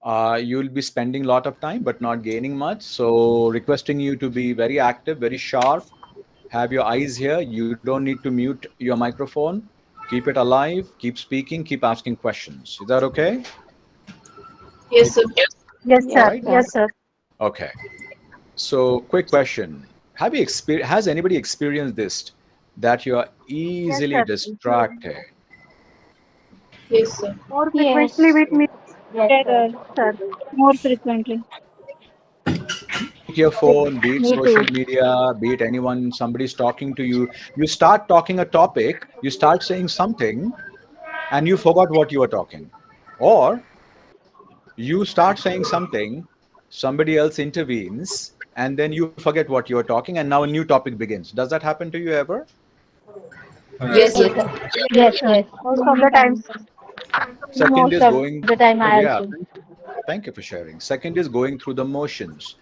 you'll be spending a lot of time but not gaining much. So requesting you to be very active, very sharp, have your eyes here. You don't need to mute your microphone. Keep it alive, keep speaking, keep asking questions. Is that okay? Yes, sir. Yes, All sir. right. Yes, sir. Okay. So quick question. Has anybody experienced this, that you are Yes, easily sir. distracted? Yes, sir. More frequently Yes. with me, Yes, sir. sir. More frequently. Be it your phone, be it Me too. social media, be it anyone, somebody's talking to you. You start talking a topic, you start saying something, and you forgot what you were talking. Or you start saying something, somebody else intervenes, and then you forget what you were talking, and now a new topic begins. Does that happen to you ever? Yes, Yes, sir. sir. Yes, Yes, sir. yes. Most of the times. Second Most is of the going, time I also. yeah, thank you for sharing. Second is going through the motions.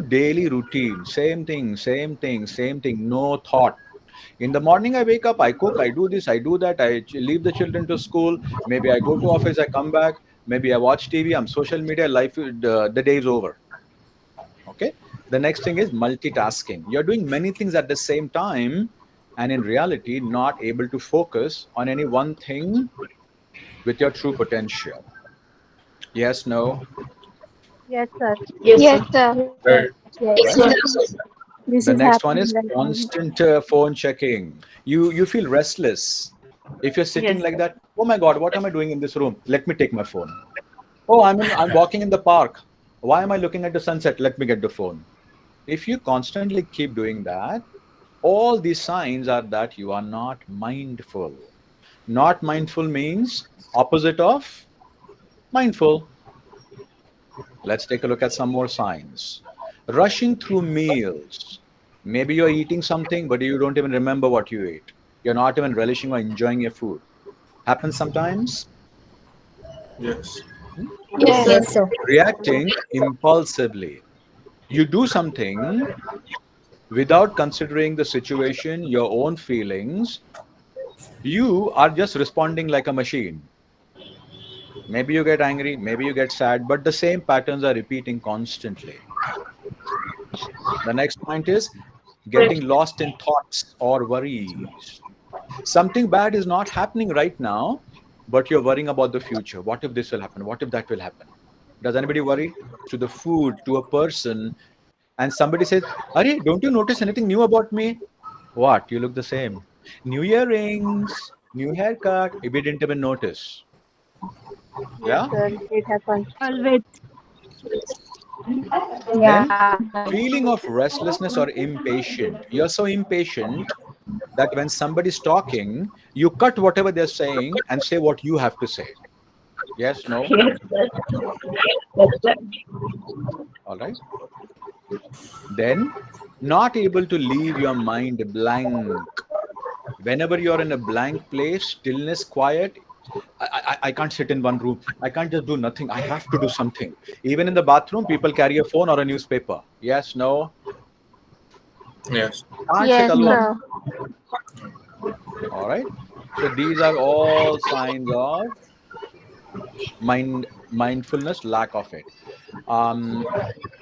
Daily routine, same thing, same thing, same thing, no thought. In the morning, I wake up, I cook, I do this, I do that, leave the children to school. Maybe I go to office, I come back. Maybe I watch TV, I'm social media, the day is over. Okay. The next thing is multitasking. You're doing many things at the same time, and in reality, not able to focus on any one thing with your true potential. Yes, no. Yes, sir. Yes, Yes, sir. sir. Yes. All right. This The is next one happening is right now. constant phone checking. You feel restless if you're sitting Yes, like sir. that. Oh my God, what am I doing in this room? Let me take my phone. Oh, I'm walking in the park. Why am I looking at the sunset? Let me get the phone. If you constantly keep doing that, all these signs are that you are not mindful. Not mindful means opposite of mindful. Let's take a look at some more signs. Rushing through meals. Maybe you're eating something, but you don't even remember what you ate. You're not even relishing or enjoying your food. Happens sometimes. Yes. Yes, Yes, sir. sir. Reacting impulsively. You do something without considering the situation, your own feelings. You are just responding like a machine. Maybe you get angry, maybe you get sad, but the same patterns are repeating constantly. The next point is getting lost in thoughts or worries. Something bad is not happening right now, but you're worrying about the future. What if this will happen? What if that will happen? Does anybody worry? To the food, to a person, and somebody says, Are, don't you notice anything new about me? What? You look the same. New earrings, new haircut. We didn't even notice. Yes, Yeah? sir. It happens. Always. Then Yeah. feeling of restlessness or impatient. You're so impatient that when somebody's talking, you cut whatever they're saying and say what you have to say. Yes, no? Yes, sir. Yes, sir. All right. Then not able to leave your mind blank. Whenever you're in a blank place, stillness, quiet, I can't sit in one room. I can't just do nothing. I have to do something. Even in the bathroom, people carry a phone or a newspaper. Yes, no? Yes. Can't sit Yes, Yes, alone. sir. sir. All right. So these are all signs of mindfulness, lack of it. Um,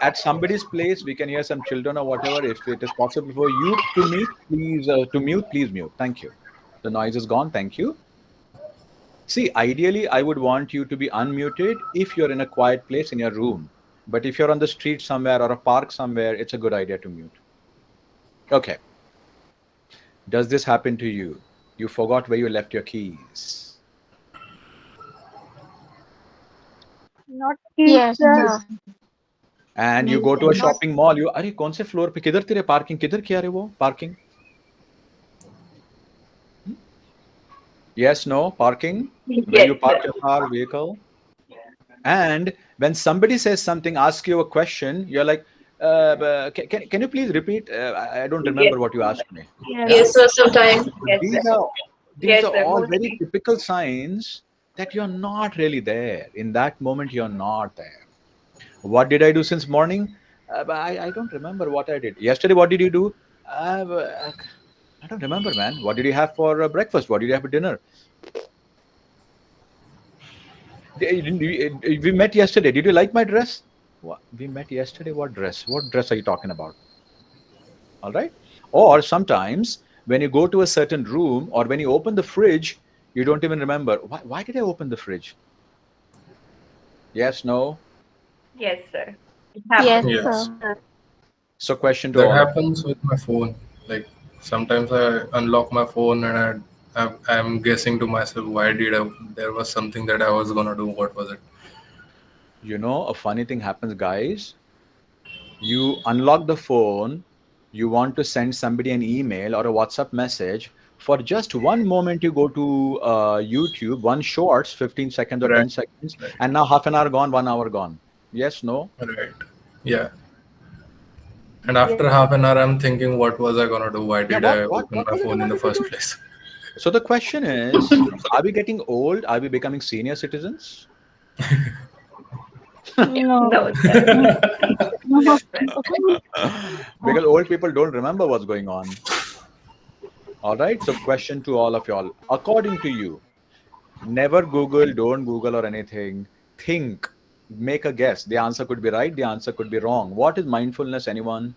at somebody's place, we can hear some children or whatever. If it is possible for you to mute, please mute. Thank you. The noise is gone. Thank you. See, ideally, I would want you to be unmuted if you're in a quiet place in your room. But if you're on the street somewhere or a park somewhere, it's a good idea to mute. Okay. Does this happen to you? You forgot where you left your keys. Not keys, Yes, sir. sir. And you go to a Not. shopping mall, you, अरे कौन से floor पे किधर तेरे parking किधर किया रे वो parking? Yes, no, parking, where Yes, you sir. park your car, vehicle. And when somebody says something, ask you a question, you're like, can you please repeat? I don't Yes. remember what you asked me. Yes. Yeah. Yes, sir. Sometimes. Yes, sir. These are these Yes, are sir. all very Mostly. typical signs that you're not really there. In that moment, you're not there. What did I do since morning? I don't remember what I did. Yesterday, what did you do? I don't remember, man. What did you have for breakfast? What did you have for dinner? We met yesterday. Did you like my dress? What? We met yesterday. What dress? What dress are you talking about? All right. Or sometimes when you go to a certain room or when you open the fridge, you don't even remember. Why did I open the fridge? Yes, no. Yes, sir. It Yes, happens. Yes. sir. So, question to That all of you. happens with my phone. Like sometimes I unlock my phone and I'm guessing to myself, why did I? There was something that I was gonna do. What was it? You know, a funny thing happens, guys. You unlock the phone, you want to send somebody an email or a WhatsApp message. For just one moment, you go to YouTube, one shorts, 15 seconds or Right. 10 seconds, Right. and now half an hour gone, 1 hour gone. Yes, no? Right. Yeah. And Yes, after half sir. an hour, I'm thinking, what was I gonna do? Why Yeah, did what, I what, open what my was I phone in the demanded to first do? place? So the question is, are we getting old? Are we becoming senior citizens? No. No, sir. No, No. sir. Because old people don't remember what's going on. All right. So, question to all of y'all. According to you, never Google, don't Google or anything. Think, make a guess. The answer could be right, the answer could be wrong. What is mindfulness, anyone?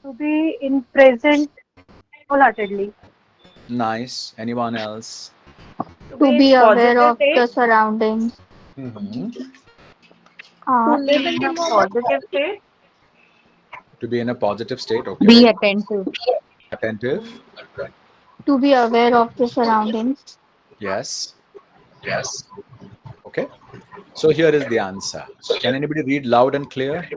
To be in present wholeheartedly. Nice. Anyone else? To To be be in aware positive of state, the surroundings. Hmm. to live In in the the moment. positive state, To be in a positive state, Be okay. attentive. Attentive, To be aware of the surroundings. yes. Okay. So, here is the answer. Can anybody read loud and clear?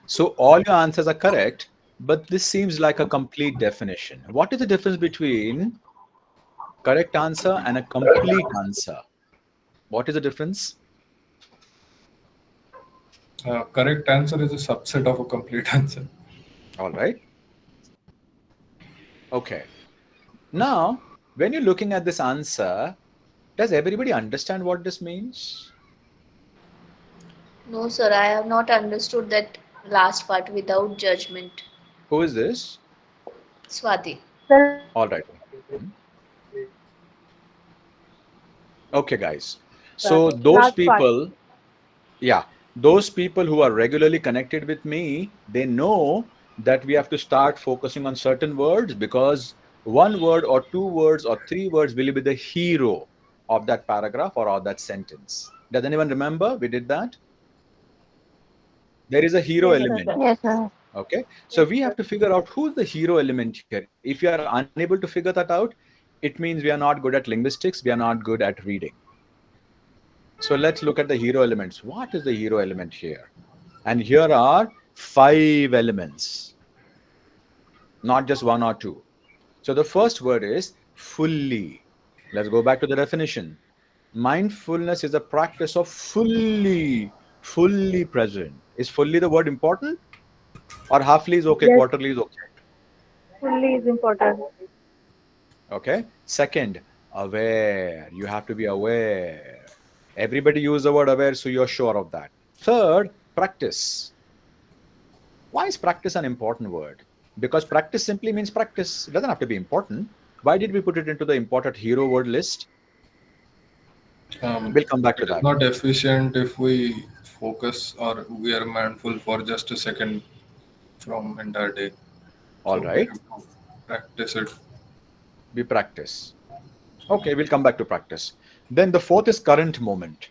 So, all your answers are correct, but this seems like a complete definition. What is the difference between correct answer and a complete answer? What is the difference? Correct answer is a subset of a complete answer. All right. Okay. Now, when you're looking at this answer, does everybody understand what this means? No, sir, I have not understood that last part without judgment. Who is this? Swati. The All right. Mhm. Okay, guys. So, those last part. people, yeah, those people who are regularly connected with me, they know that we have to start focusing on certain words because one word or two words or three words will be the hero of that paragraph or of that sentence. Does anyone remember we did that? There is a hero Yes, yes, sir. element. sir. Yes, sir. Okay. So we have to figure out who's the hero element here. If you are unable to figure that out, it means we are not good at linguistics, we are not good at reading. So let's look at the hero elements. What is the hero element here? And here are five elements, not just one or two. So the first word is fully. Let's go back to the definition. Mindfulness is a practice of fully present. Is fully the word important? Or halfly is okay, Yes, quarterly is okay? fully is important. Okay. Second, aware. You have to be aware. Everybody use the word aware, so you're sure of that. Third, practice. Why is practice an important word? Because practice simply means practice. It doesn't have to be important. Why did we put it into the important hero word list? We'll come back It to is that. not efficient if we focus or we are mindful for just a second from entire day. All So we right. have to practice it. We practice. Okay, we'll come back to practice. Then the fourth is current moment.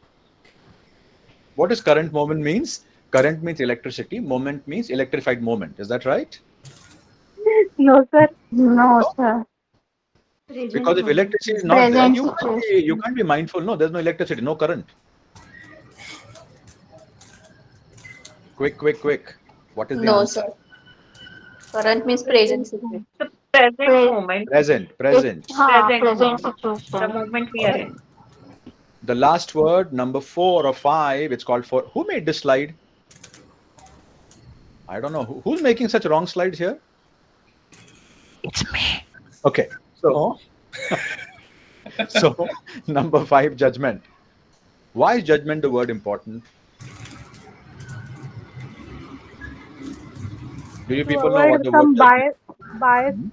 What does current moment means? Current means electricity. Moment means electrified moment. Is that right? No, sir. No, No? sir. Because Present if moment. electricity is not there, Present you situation. can't be mindful. No, there's no electricity, no current. Quick. What is the No, answer? sir. Current means present Present. situation. The present Pre- moment, Present, it's present. present present moment, the situation. moment we All are right. in. The last word, number four or five, it's called for. Who made this slide? I don't know. Who's making such wrong slides here? Okay. So number five, judgment. Why is judgment the word important? Do you To people know what avoid the word some judgment? bias Hmm?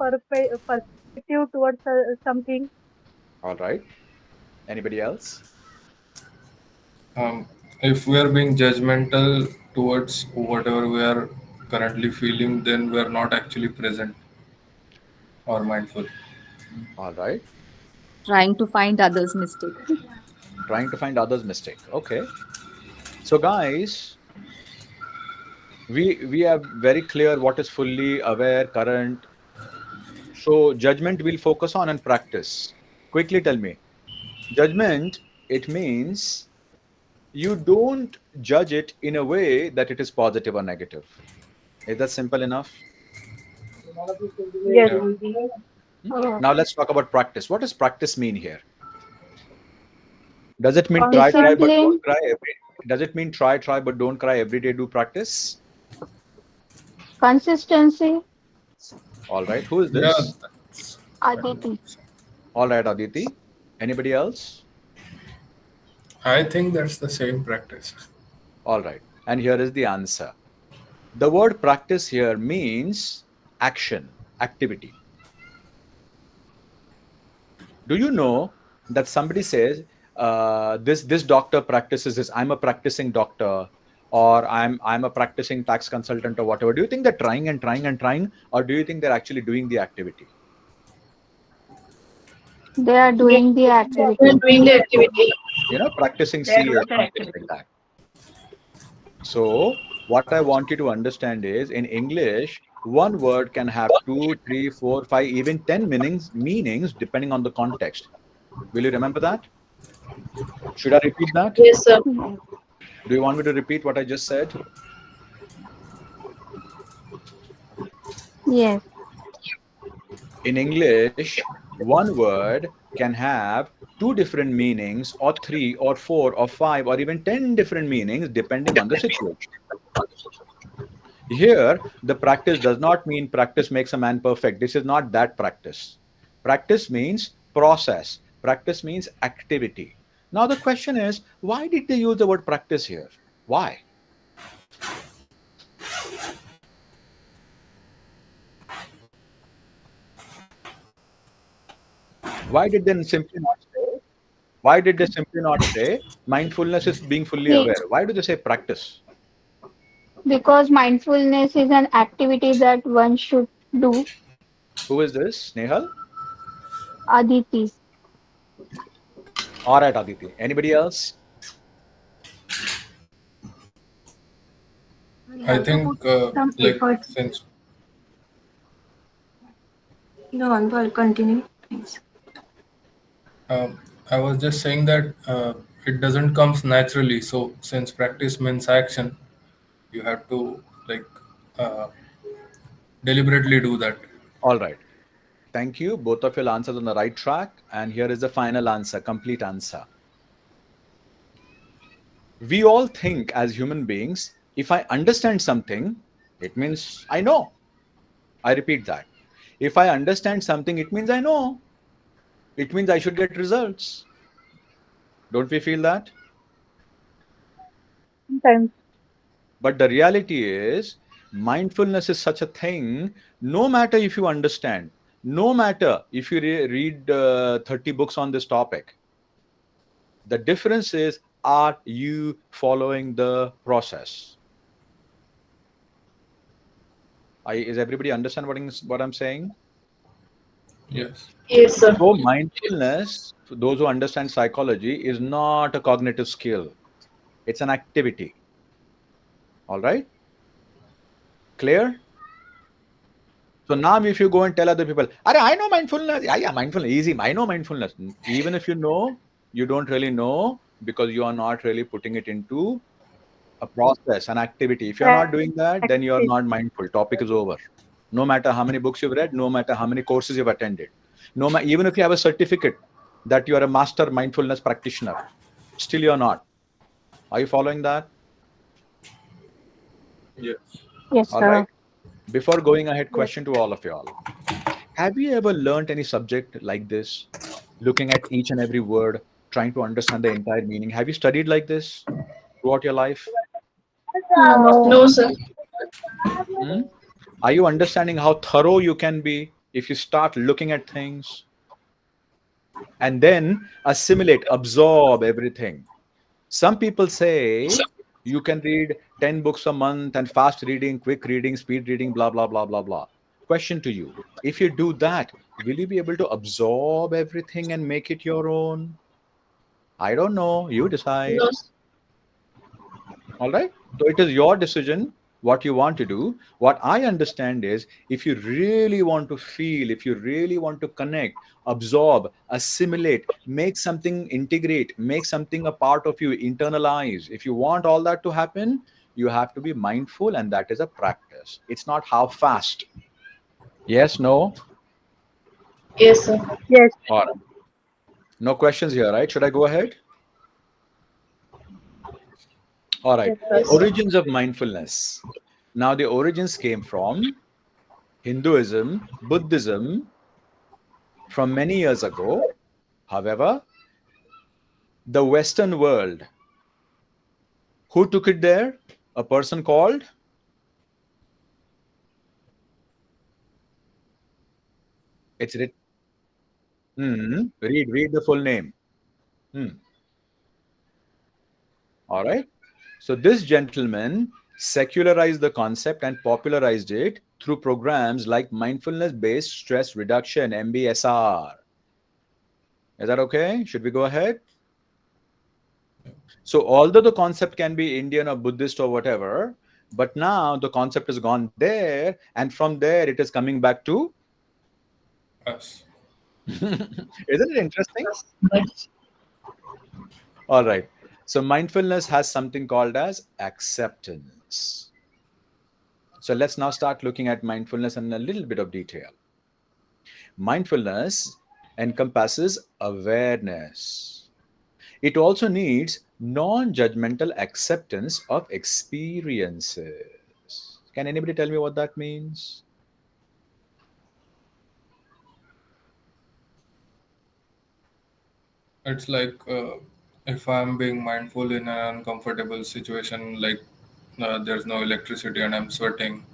perspective towards something. All right. Anybody else? Um, if we are being judgmental towards whatever we are currently feeling, then we are not actually present or mindful. All right. Trying to find others' mistake. Trying to find others' mistake. Okay. So, guys, we are very clear what is fully aware, current. So, judgment we'll focus on and practice. Quickly tell me. Judgment, it means you don't judge it in a way that it is positive or negative. Is that simple enough? Yes. Yeah. Hmm? Oh, Now let's talk about practice. What does practice mean here? Does it mean try, try, but don't discipline, cry every? Does it mean try, try, but don't cry every day? Do practice. consistency, All right. Who is Yeah, this? that would Aditi. All right, Aditi. Anybody else? I think that's the same practice. All right. And here is the answer. The word practice here means action, activity. Do you know that somebody says this doctor practices this? I'm a practicing doctor, or I'm a practicing tax consultant, or whatever. Do you think they're trying and trying and trying, or do you think they're actually doing the activity? They are doing the activity. Doing the activity. Practicing They are CA doing or the something activity. like that. So what I want you to understand is in English, one word can have two, three, four, five, even 10 meanings depending on the context. Will you remember that? Should I repeat that? Yes, sir. Do you want me to repeat what I just said? Yes. In English, one word can have two different meanings, or three, or four, or five, or even 10 different meanings depending on the situation. Here, the practice does not mean practice makes a man perfect. This is not that practice. Practice means process, practice means activity. Now, the question is, why did they use the word practice here? Why? Why did they simply not say? Why did they simply not say mindfulness is being fully Be- aware? Why do they say practice? Because mindfulness is an activity that one should do. Who is this? Nehal? Aditi. All right, Aditi. Anybody else? We I have to put think, some like, effort. since No, I'll continue. Thanks. I was just saying that it doesn't comes naturally. So since practice means action, you have to like uh, deliberately do that. All right. Thank you. Both of your answers on the right track. And here is the final answer, complete answer. We all think as human beings, if I understand something, it means I know. I repeat that. If I understand something, it means I know. It means I should get results. Don't we feel that? Sometimes. But the reality is, mindfulness is such a thing, no matter if you understand, no matter if you read 30 books on this topic, the difference is, are you following the process? Is everybody understand what I'm saying? Yes. Yes, sir. So mindfulness, for those who understand psychology, is not a cognitive skill. It's an activity. All right? Clear? So now if you go and tell other people, I know mindfulness. Yeah, mindfulness, easy. I know mindfulness. Even if you know, you don't really know because you are not really putting it into a process, an activity. If you're not doing that, then you're Practice. not mindful. Topic is over. No matter how many books you've read, no matter how many courses you've attended, even if you have a certificate that you are a master mindfulness practitioner, still you're not. Are you following that? Yes. Yes, All right. sir. Before going ahead, Yes. question to all of y'all. Have you ever learned any subject like this, looking at each and every word, trying to understand the entire meaning? Have you studied like this throughout your life? No. No, sir. Hmm? Are you understanding how thorough you can be if you start looking at things and then assimilate, absorb everything? Some people say you can read 10 books a month and fast reading, quick reading, speed reading, blah, blah, blah, blah, blah. Question to you: if you do that, will you be able to absorb everything and make it your own? I don't know. You decide. No, All right. So it is your decision what you want to do. What I understand is if you really want to feel, if you really want to connect, absorb, assimilate, make something integrate, make something a part of you, internalize. If you want all that to happen, you have to be mindful, and that is a practice. It's not how fast. Yes, no? yes, sir. Yes. All right. No questions here, right? Should I go ahead? All right. Yes, sir. Yes, sir. Origins of mindfulness. Now, the origins came from Hinduism, Buddhism from many years ago. However, the Western world, who took it there? A person called, it's written, read the full name. Hmm. All right. So this gentleman secularized the concept and popularized it through programs like mindfulness based stress reduction, MBSR. Is that okay? Should we go ahead? So although the concept can be Indian or Buddhist or whatever, but now the concept has gone there, and from there it is coming back to. Yes. Isn't it interesting? All right. So mindfulness has something called as acceptance. So let's now start looking at mindfulness in a little bit of detail. Mindfulness encompasses awareness. It also needs non judgmental acceptance of experiences. Can anybody tell me what that means? It's like if I'm being mindful in an uncomfortable situation, like there's no electricity and I'm sweating,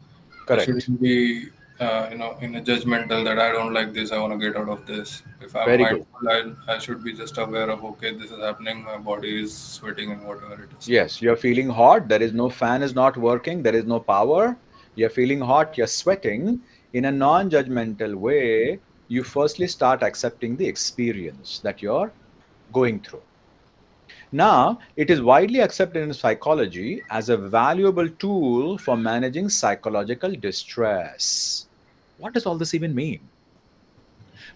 I Correct. shouldn't be, in a judgmental that I don't like this, I want to get out of this. If I'm Very good. mindful, I should be just aware of, okay, this is happening, my body is sweating and whatever it is. Yes, you're feeling hot. There is no fan is not working. There is no power. You're feeling hot. You're sweating. In a non judgmental way, you firstly start accepting the experience that you're going through. Now, it is widely accepted in psychology as a valuable tool for managing psychological distress. What does all this even mean?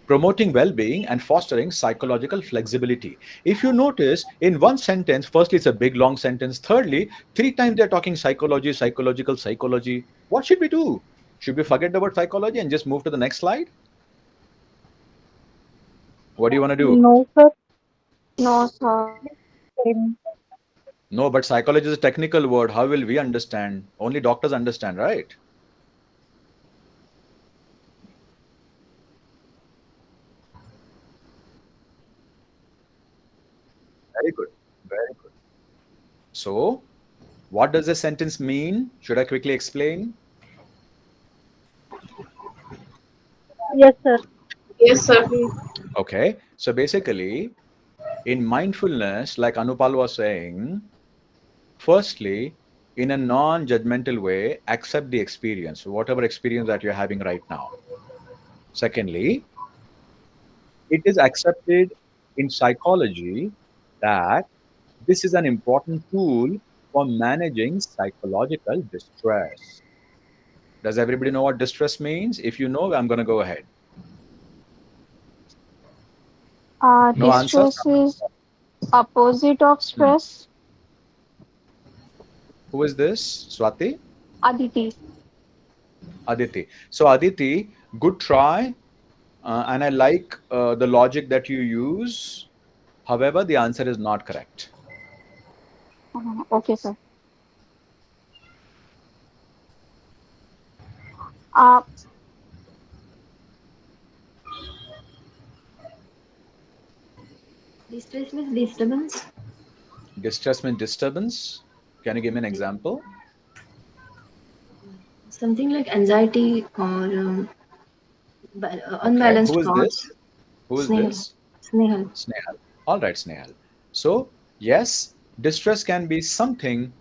Promoting well being and fostering psychological flexibility. If you notice, in one sentence, firstly, it's a big long sentence. Thirdly, three times they're talking psychology, psychological, psychology. What should we do? Should we forget the word psychology and just move to the next slide? What do you want to do? No, sir. No, sir. Same. No, but psychology is a technical word. How will we understand? Only doctors understand, right? Very good. Very good. So, what does this sentence mean? Should I quickly explain? Yes, sir. Yes, sir. Please. Okay. So, basically, in mindfulness, like Anupal was saying, firstly, in a non judgmental way, accept the experience, whatever experience that you're having right now. Secondly, it is accepted in psychology that this is an important tool for managing psychological distress. Does everybody know what distress means? If you know, I'm going to go ahead. No answers? Distress is opposite of Hmm. stress. Who is this? Swati? Aditi. Aditi. So, Aditi, good try. And I like the logic that you use. However, the answer is not correct. Okay, sir. Uh, Distress means disturbance. Distress means disturbance. Can you give me an example? something like anxiety or Okay, unbalanced who is thoughts. this? Who is Snehal. this? Snehal. Snehal. All right, Snehal. So, yes, distress can be something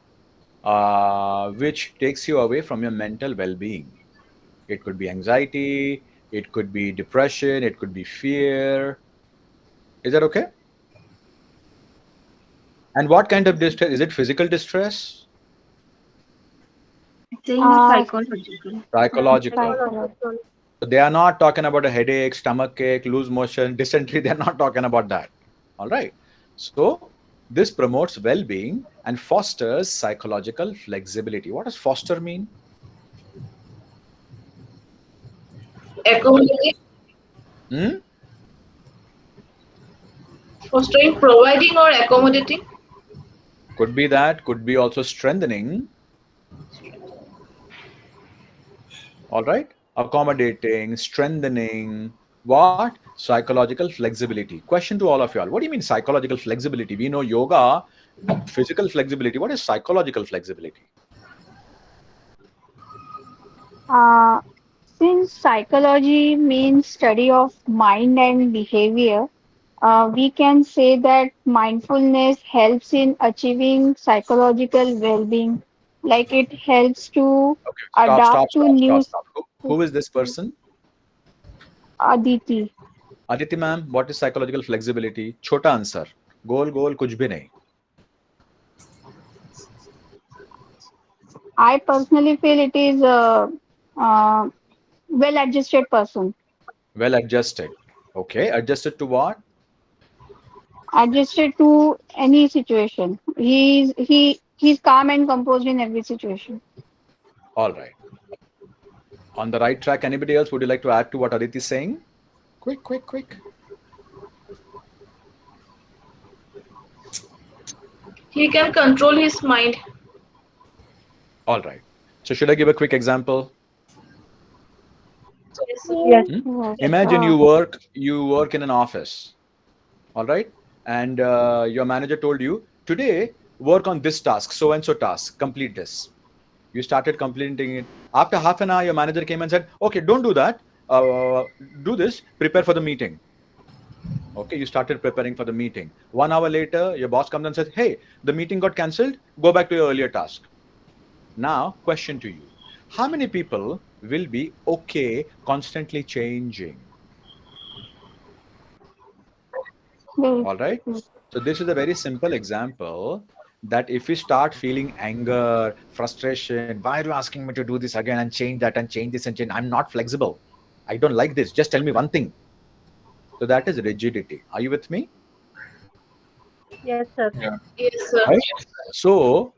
which takes you away from your mental well-being. It could be anxiety, it could be depression, it could be fear. Is that okay? And what kind of distress? Is it physical distress? It's saying Uh, psychological. Psychological. psychological. So they are not talking about a headache, stomach ache, loose motion, dysentery. They're not talking about that. All right. So this promotes well-being and fosters psychological flexibility. What does foster mean? Accommodating, Hmm? fostering, providing, or accommodating. Could be that. Could be also strengthening. All right. Accommodating, strengthening. What? Psychological flexibility. Question to all of y'all. What do you mean psychological flexibility? We know yoga, physical flexibility. What is psychological flexibility? Uh, since psychology means study of mind and behavior, we can say that mindfulness helps in achieving psychological well-being. Like it helps to Okay, adapt to new stop. Who is this person? Aditi. Aditi ma'am, what is psychological flexibility? Chota answer. Goal, goal, kuch bhi nahi. I personally feel it is a well-adjusted person, Well adjusted. Okay, adjusted to what? adjusted to any situation. He's calm and composed in every situation. All right. On the right track. Anybody else? Would you like to add to what Aditi is saying? Quick, quick, quick. He can control his mind. All right. So should I give a quick example? Yes, sir. Yes. Hmm? Yes. Imagine you work in an office. All right. And your manager told you today work on this task, so and so task, complete this. You started completing it. After half an hour, your manager came and said, okay, don't do that. Do this, prepare for the meeting. Okay, you started preparing for the meeting. 1 hour later, your boss comes and says, hey, the meeting got cancelled. Go back to your earlier task. Now, question to you. How many people will be okay constantly changing? Very All right. true. So this is a very simple example that if we start feeling anger, frustration, why are you asking me to do this again and change that and change this and change? I'm not flexible. I don't like this. Just tell me one thing. So that is rigidity. Are you with me? Yes, sir. Yeah. Yes, sir. Right. So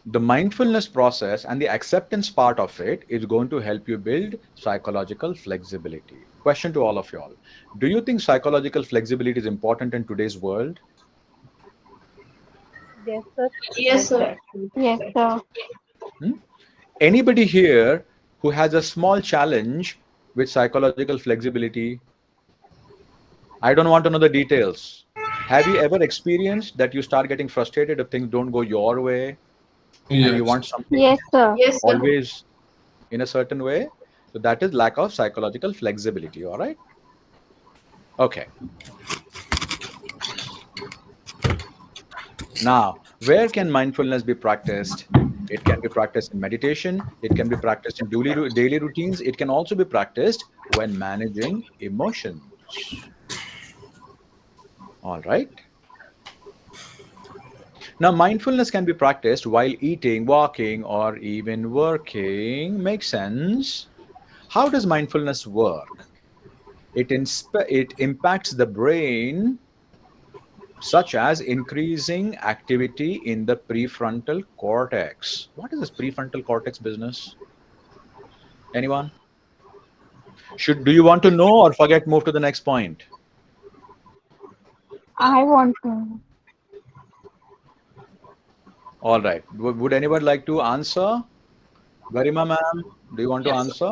the mindfulness process and the acceptance part of it is going to help you build psychological flexibility. Question to all of y'all. Do you think psychological flexibility is important in today's world? Yes, sir. Yes, sir. Yes, sir. Hmm? Anybody here who has a small challenge with psychological flexibility? I don't want to know the details. Have you ever experienced that you start getting frustrated if things don't go your way and you Yes. want something Yes, sir. Yes, sir. always in a certain way? So that is lack of psychological flexibility. All right. Okay. Now, where can mindfulness be practiced? It can be practiced in meditation. It can be practiced in daily routines. It can also be practiced when managing emotions. All right. Now, mindfulness can be practiced while eating, walking, or even working. Makes sense. How does mindfulness work? It impacts the brain, such as increasing activity in the prefrontal cortex. What is this prefrontal cortex business? Anyone? Do you want to know or forget? Move to the next point. I want to. All right. Would anyone like to answer? Garima ma'am, do you want to Yes, sir. answer?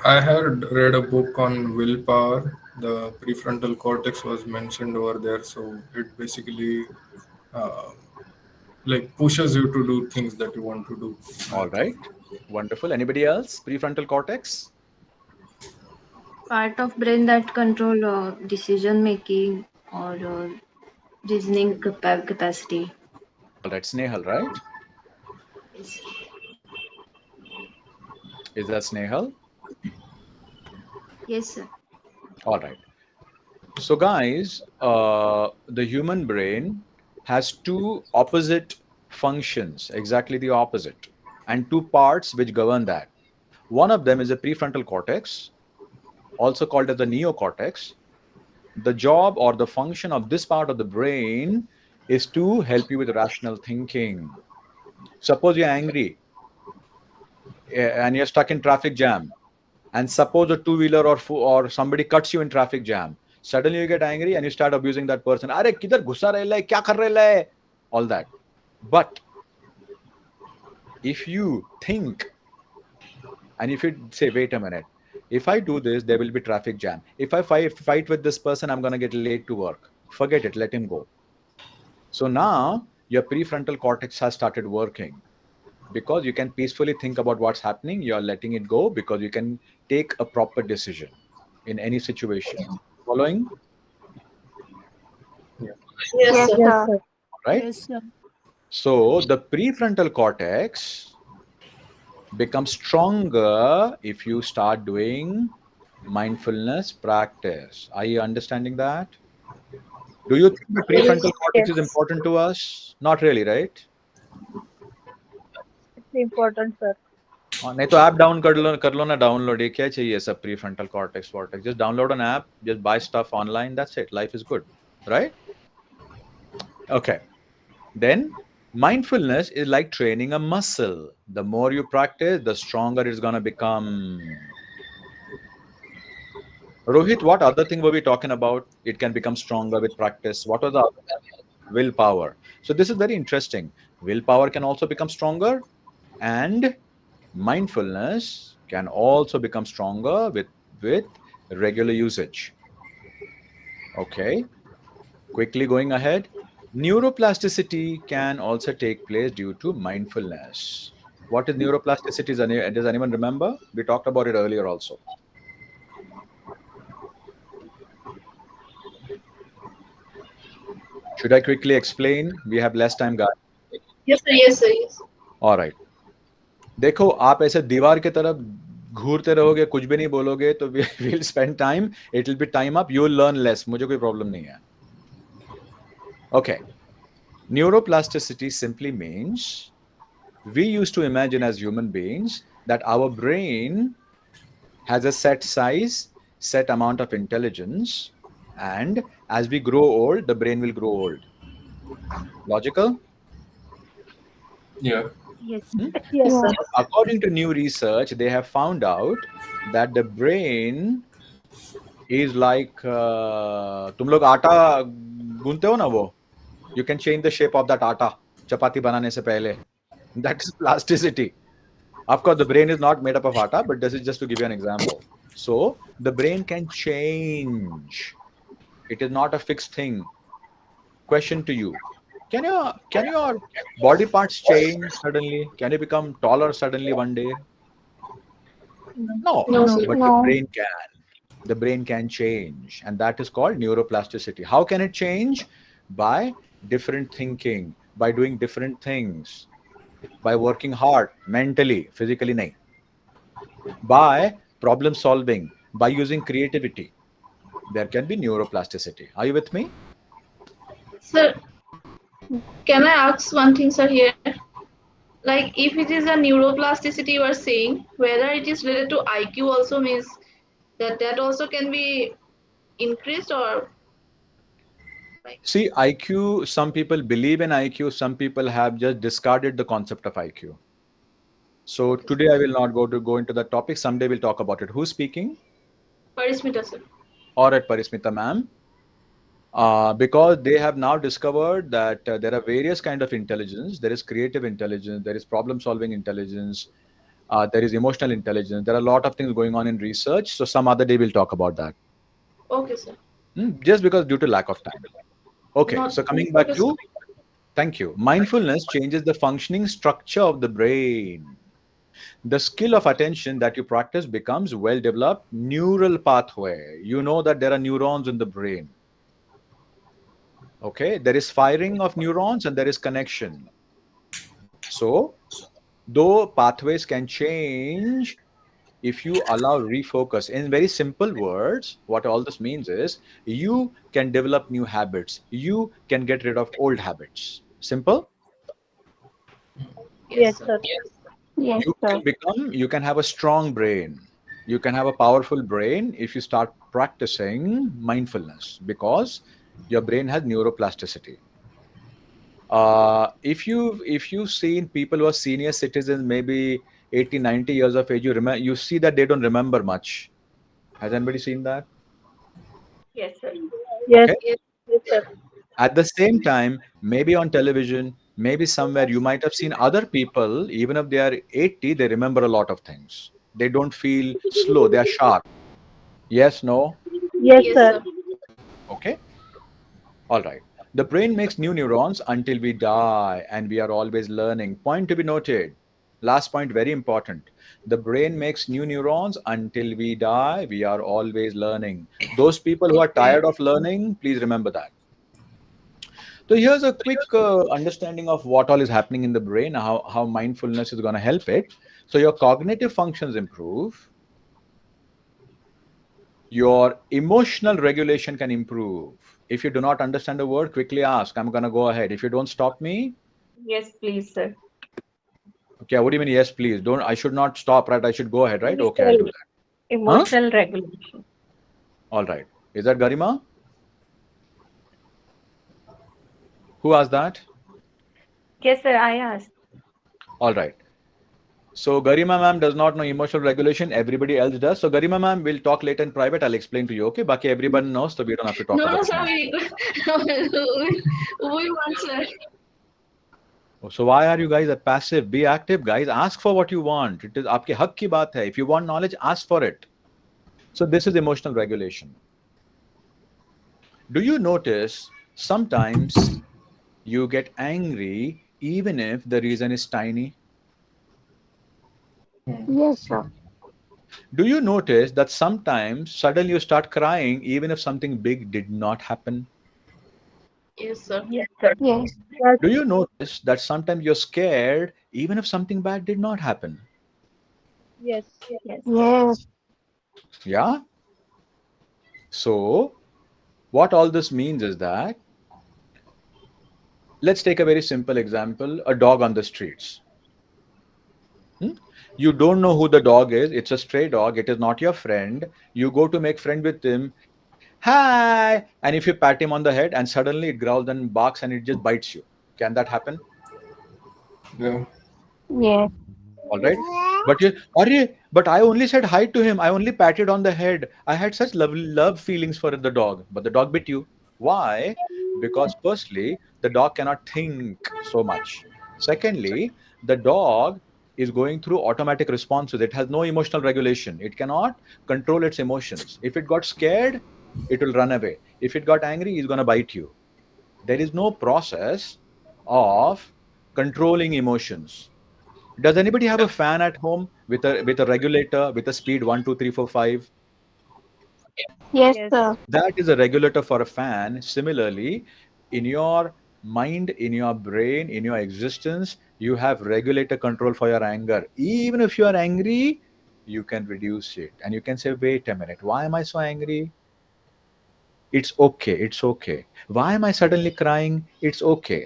I had read a book on willpower. The prefrontal cortex was mentioned over there, so it basically uh, like pushes you to do things that you want to do. All right. Wonderful. Anybody else? Prefrontal cortex? Part of brain that control decision making or reasoning capacity. All right. Snehal, right? Yes. Is that Snehal? Yes, sir. All right. So, guys, the human brain has two opposite functions, exactly the opposite, and two parts which govern that. One of them is the prefrontal cortex, also called as the neocortex. The job or the function of this part of the brain is to help you with rational thinking. Suppose you're angry and you're stuck in traffic jam, and suppose a two-wheeler or somebody cuts you in traffic jam. Suddenly you get angry and you start abusing that person. Are kidhar gussa rehla hai, kya kar rehla hai? All that. But if you think and if you say, wait a minute, if I do this, there will be traffic jam. If I fight with this person, I'm going to get late to work. Forget it, let him go. So now your prefrontal cortex has started working because you can peacefully think about what's happening. You're letting it go because you can take a proper decision in any situation. Following? Yeah. Yes, Yes, sir. Yes, sir. sir. Right? Yes, sir. So the prefrontal cortex becomes stronger if you start doing mindfulness practice. Are you understanding that? Do you think the prefrontal cortex is Yes, important to us? Not really, right? it's important, sir. हाँ, नहीं तो app down कर लो ना download ये क्या चाहिए सब prefrontal cortex vortex just download an app just buy stuff online that's it life is good right okay then mindfulness is like training a muscle. The more you practice, the stronger it's going to become. Rohit, what other thing were we talking about? It can become stronger with practice. What was the other? Willpower. So this is very interesting. Willpower can also become stronger, and mindfulness can also become stronger with regular usage. Okay, quickly going ahead. Neuroplasticity can also take place due to mindfulness. What is neuroplasticity? Does anyone remember? We talked about it earlier also. Should I quickly explain? We have less time, guys. Yes, sir. Yes, sir. Yes. All right. देखो आप ऐसे दीवार की तरफ घूरते रहोगे कुछ भी नहीं बोलोगे तो we'll spend time. It will be time up. You will learn less. मुझे कोई problem नहीं है. Okay. Neuroplasticity simply means we used to imagine as human beings that our brain has a set size, set amount of intelligence, and as we grow old, the brain will grow old. Logical? Yeah. Yes. Hmm? Yes, Yeah. sir. But according to new research, they have found out that the brain is like तुम लोग आटा गूंथते हो ना वो you can change the shape of that आटा चपाती बनाने से पहले. That is plasticity. Of course, the brain is not made up of atta, but this is just to give you an example. So the brain can change. It is not a fixed thing. Question to you: can your body parts change suddenly? Can you become taller suddenly one day? No, No, No. sir. but your No. brain can. The brain can change, and that is called neuroplasticity. How can it change? By different thinking, by doing different things, by working hard mentally, physically, nahi. By problem solving, by using creativity, there can be neuroplasticity. Are you with me? Sir, can I ask one thing, sir, here? Like, if it is a neuroplasticity you are saying, whether it is related to IQ also means that also can be increased or like. See, IQ, some people believe in IQ, some people have just discarded the concept of IQ. So Okay, sir. today I will not go into that topic. Someday we'll talk about it. Who's speaking? Parismita, sir. Or at Parismita ma'am. Because they have now discovered that there are various kind of intelligence. There is creative intelligence, there is problem solving intelligence, there is emotional intelligence. There are a lot of things going on in research. So some other day we'll talk about that. Okay, sir. Just because due to lack of time. Okay, Not so coming back okay, sir. to Thank you. Mindfulness changes the functioning structure of the brain. The skill of attention that you practice becomes well developed neural pathway. You know that there are neurons in the brain. Okay, there is firing of neurons and there is connection. So, though pathways can change if you allow refocus, in very simple words, what all this means is you can develop new habits, you can get rid of old habits. Simple. Yes, Yes, sir. sir. Yes, sir. You can have a strong brain, you can have a powerful brain if you start practicing mindfulness, because your brain has neuroplasticity. If you've seen people who are senior citizens, maybe 80, 90 years of age, you see that they don't remember much. Has anybody seen that? Yes, sir. Yes, Okay. Yes, yes, sir. At the same time, maybe on television, maybe somewhere you might have seen other people, even if they are 80, they remember a lot of things. They don't feel slow, they are sharp. Yes, no? Yes, yes, sir. sir. Okay. All right. The brain makes new neurons until we die, and we are always learning. Point to be noted. Last point, very important. The brain makes new neurons until we die. We are always learning. Those people who are Okay. tired of learning, please remember that. So here's a quick understanding of what all is happening in the brain, how mindfulness is going to help it. So your cognitive functions improve, your emotional regulation can improve. If you do not understand a word, quickly ask. I'm going to go ahead. If you don't stop me, Yes, please, sir. okay, what do you mean? Yes, please. Don't, I should not stop, right? I should go ahead, right? Okay, I'll do Emotional, that. Huh? emotional regulation. All right. Is that Garima? Who asked that? Yes, sir, I asked. All right. So Garima ma'am does not know emotional regulation. Everybody else does. So Garima ma'am will talk later in private. I'll explain to you. Okay. Baki everyone knows, so we don't have to talk No, about no, it sir. now. We want, sir. Oh, so why are you guys a passive? Be active, guys. Ask for what you want. It is आपके हक की बात है. If you want knowledge, ask for it. So this is emotional regulation. Do you notice sometimes you get angry even if the reason is tiny? Yes, sir. Do you notice that sometimes suddenly you start crying even if something big did not happen? Yes, sir. Yes, sir. Yes. Yes, Do you notice that sometimes you're scared even if something bad did not happen? yes, Yes, sir. Yes. Yeah? So, what all this means is that, let's take a very simple example, a dog on the streets. Hmm? You don't know who the dog is, it's a stray dog, it is not your friend. You go to make friend with him, hi, and if you pat him on the head and suddenly it growls and barks and it just bites you. Can that happen? Yeah. Yes. All right. But you, but I only said hi to him. I only patted on the head. I had such love feelings for the dog, but the dog bit you. Why? Because firstly, the dog cannot think so much. Secondly, the dog is going through automatic responses. It has no emotional regulation. It cannot control its emotions. If it got scared, it will run away. If it got angry, it's going to bite you. There is no process of controlling emotions. Does anybody have a fan at home with a regulator with a speed 1, 2, 3, 4, 5? Yes, yes, sir. That is a regulator for a fan. Similarly, in your mind, in your brain, in your existence, you have regulator control for your anger. Even if you are angry, you can reduce it. And you can say, wait a minute, why am I so angry? It's okay, it's okay. Why am I suddenly crying? It's okay.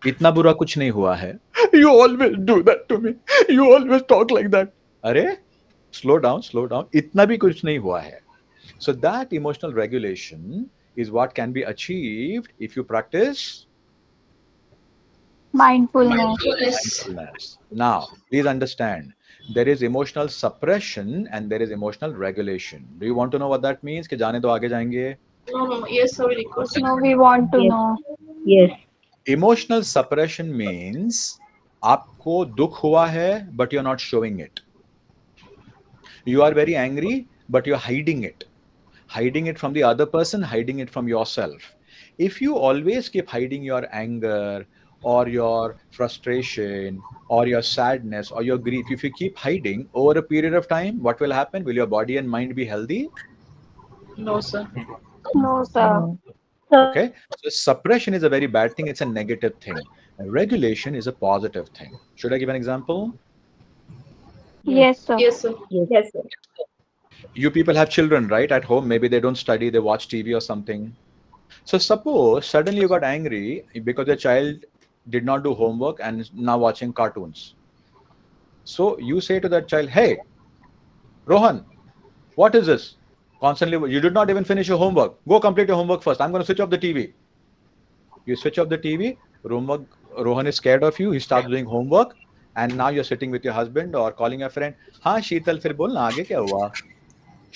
इतना बुरा कुछ नहीं हुआ है. You always do that to me. You always talk like that. अरे, slow down. इतना भी कुछ नहीं हुआ है. So that emotional regulation is what can be achieved if you practice Mindfulness. Mindfulness. mindfulness. Now, please understand, there is emotional suppression and there is emotional regulation. Do you want to know what that means? कि जाने दो आगे जाएंगे. No, no. Yes, sir. We request. No, we want to yes, know. yes, Emotional suppression means आपको दुख हुआ है but you're not showing it. You are very angry but you're hiding it from the other person, hiding it from yourself. If you always keep hiding your anger, or your frustration or your sadness or your grief, if you keep hiding over a period of time, what will happen? Will your body and mind be healthy? No, sir. No, sir. No. Okay. So suppression is a very bad thing. It's a negative thing. And regulation is a positive thing. Should I give an example? Yes. Yes, sir. Yes, sir. Yes. You people have children, right? At home, maybe they don't study, they watch TV or something. So suppose suddenly you got angry because your child did not do homework and is now watching cartoons. So you say to that child, "Hey, Rohan, what is this? Constantly, you did not even finish your homework. Go complete your homework first. I'm going to switch off the TV." You switch off the TV. Rohan is scared of you. He starts doing homework, and now you're sitting with your husband or calling a friend. हाँ शीतल फिर बोल ना आगे क्या हुआ?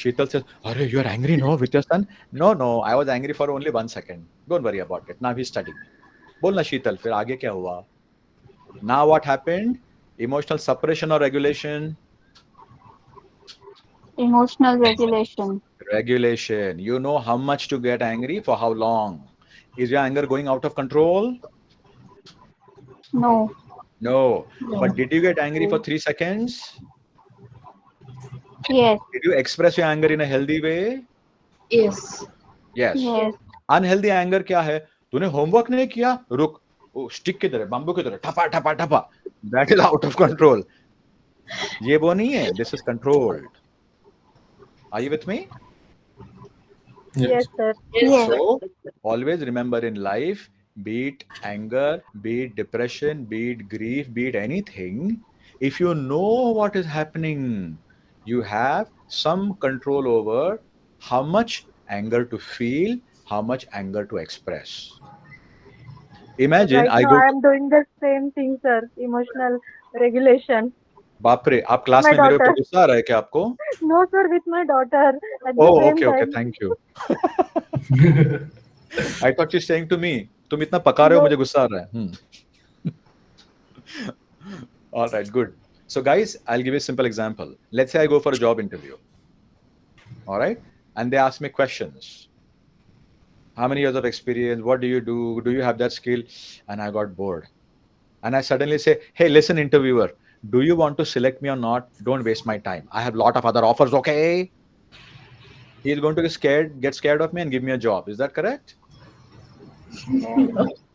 Sheetal says, "Arey, you are angry, no, with your son?" "No, no, I was angry for only 1 second. Don't worry about it. Now he's studying." बोलना शीतल फिर आगे क्या हुआ? Now what happened? Emotional suppression or regulation? Emotional regulation. Regulation. You know how much to get angry for how long. Is your anger going out of control? No. No. But No. did you get angry for 3 seconds? Yes. Did you express your anger in a healthy way? Yes. Yes. Yes. Unhealthy anger क्या है? तूने homework नहीं किया? रुक. Stick की तरह, bamboo की तरह, ठपा ठपा ठपा. That is out of control. ये वो नहीं है. This is controlled. Are you with me? Yes. Yes, sir. Yes, Yes. sir. So always remember in life, be it anger, be it depression, be it grief, be it anything, if you know what is happening, you have some control over how much anger to feel, how much anger to express. Imagine Right I now, go I to am doing the same thing, sir. Emotional regulation. बाप रे, आप class My में मेरे ऊपर daughter. गुस्सा आ रहा है क्या आपको? No, sir, with my daughter at the Oh, same okay, okay, time. thank you. I thought you're saying to me, तुम इतना पका रहे हो No, मुझे गुस्सा आ रहा है. All right, good. So, guys, I'll give you a simple example. Let's say I go for a job interview. All right. And they ask me questions. How many years of experience? What do you do? Do you have that skill? And I got bored. And I suddenly say, "Hey, listen, interviewer, do you want to select me or not? Don't waste my time. I have a lot of other offers, okay?" He's going to get scared of me and give me a job. Is that correct?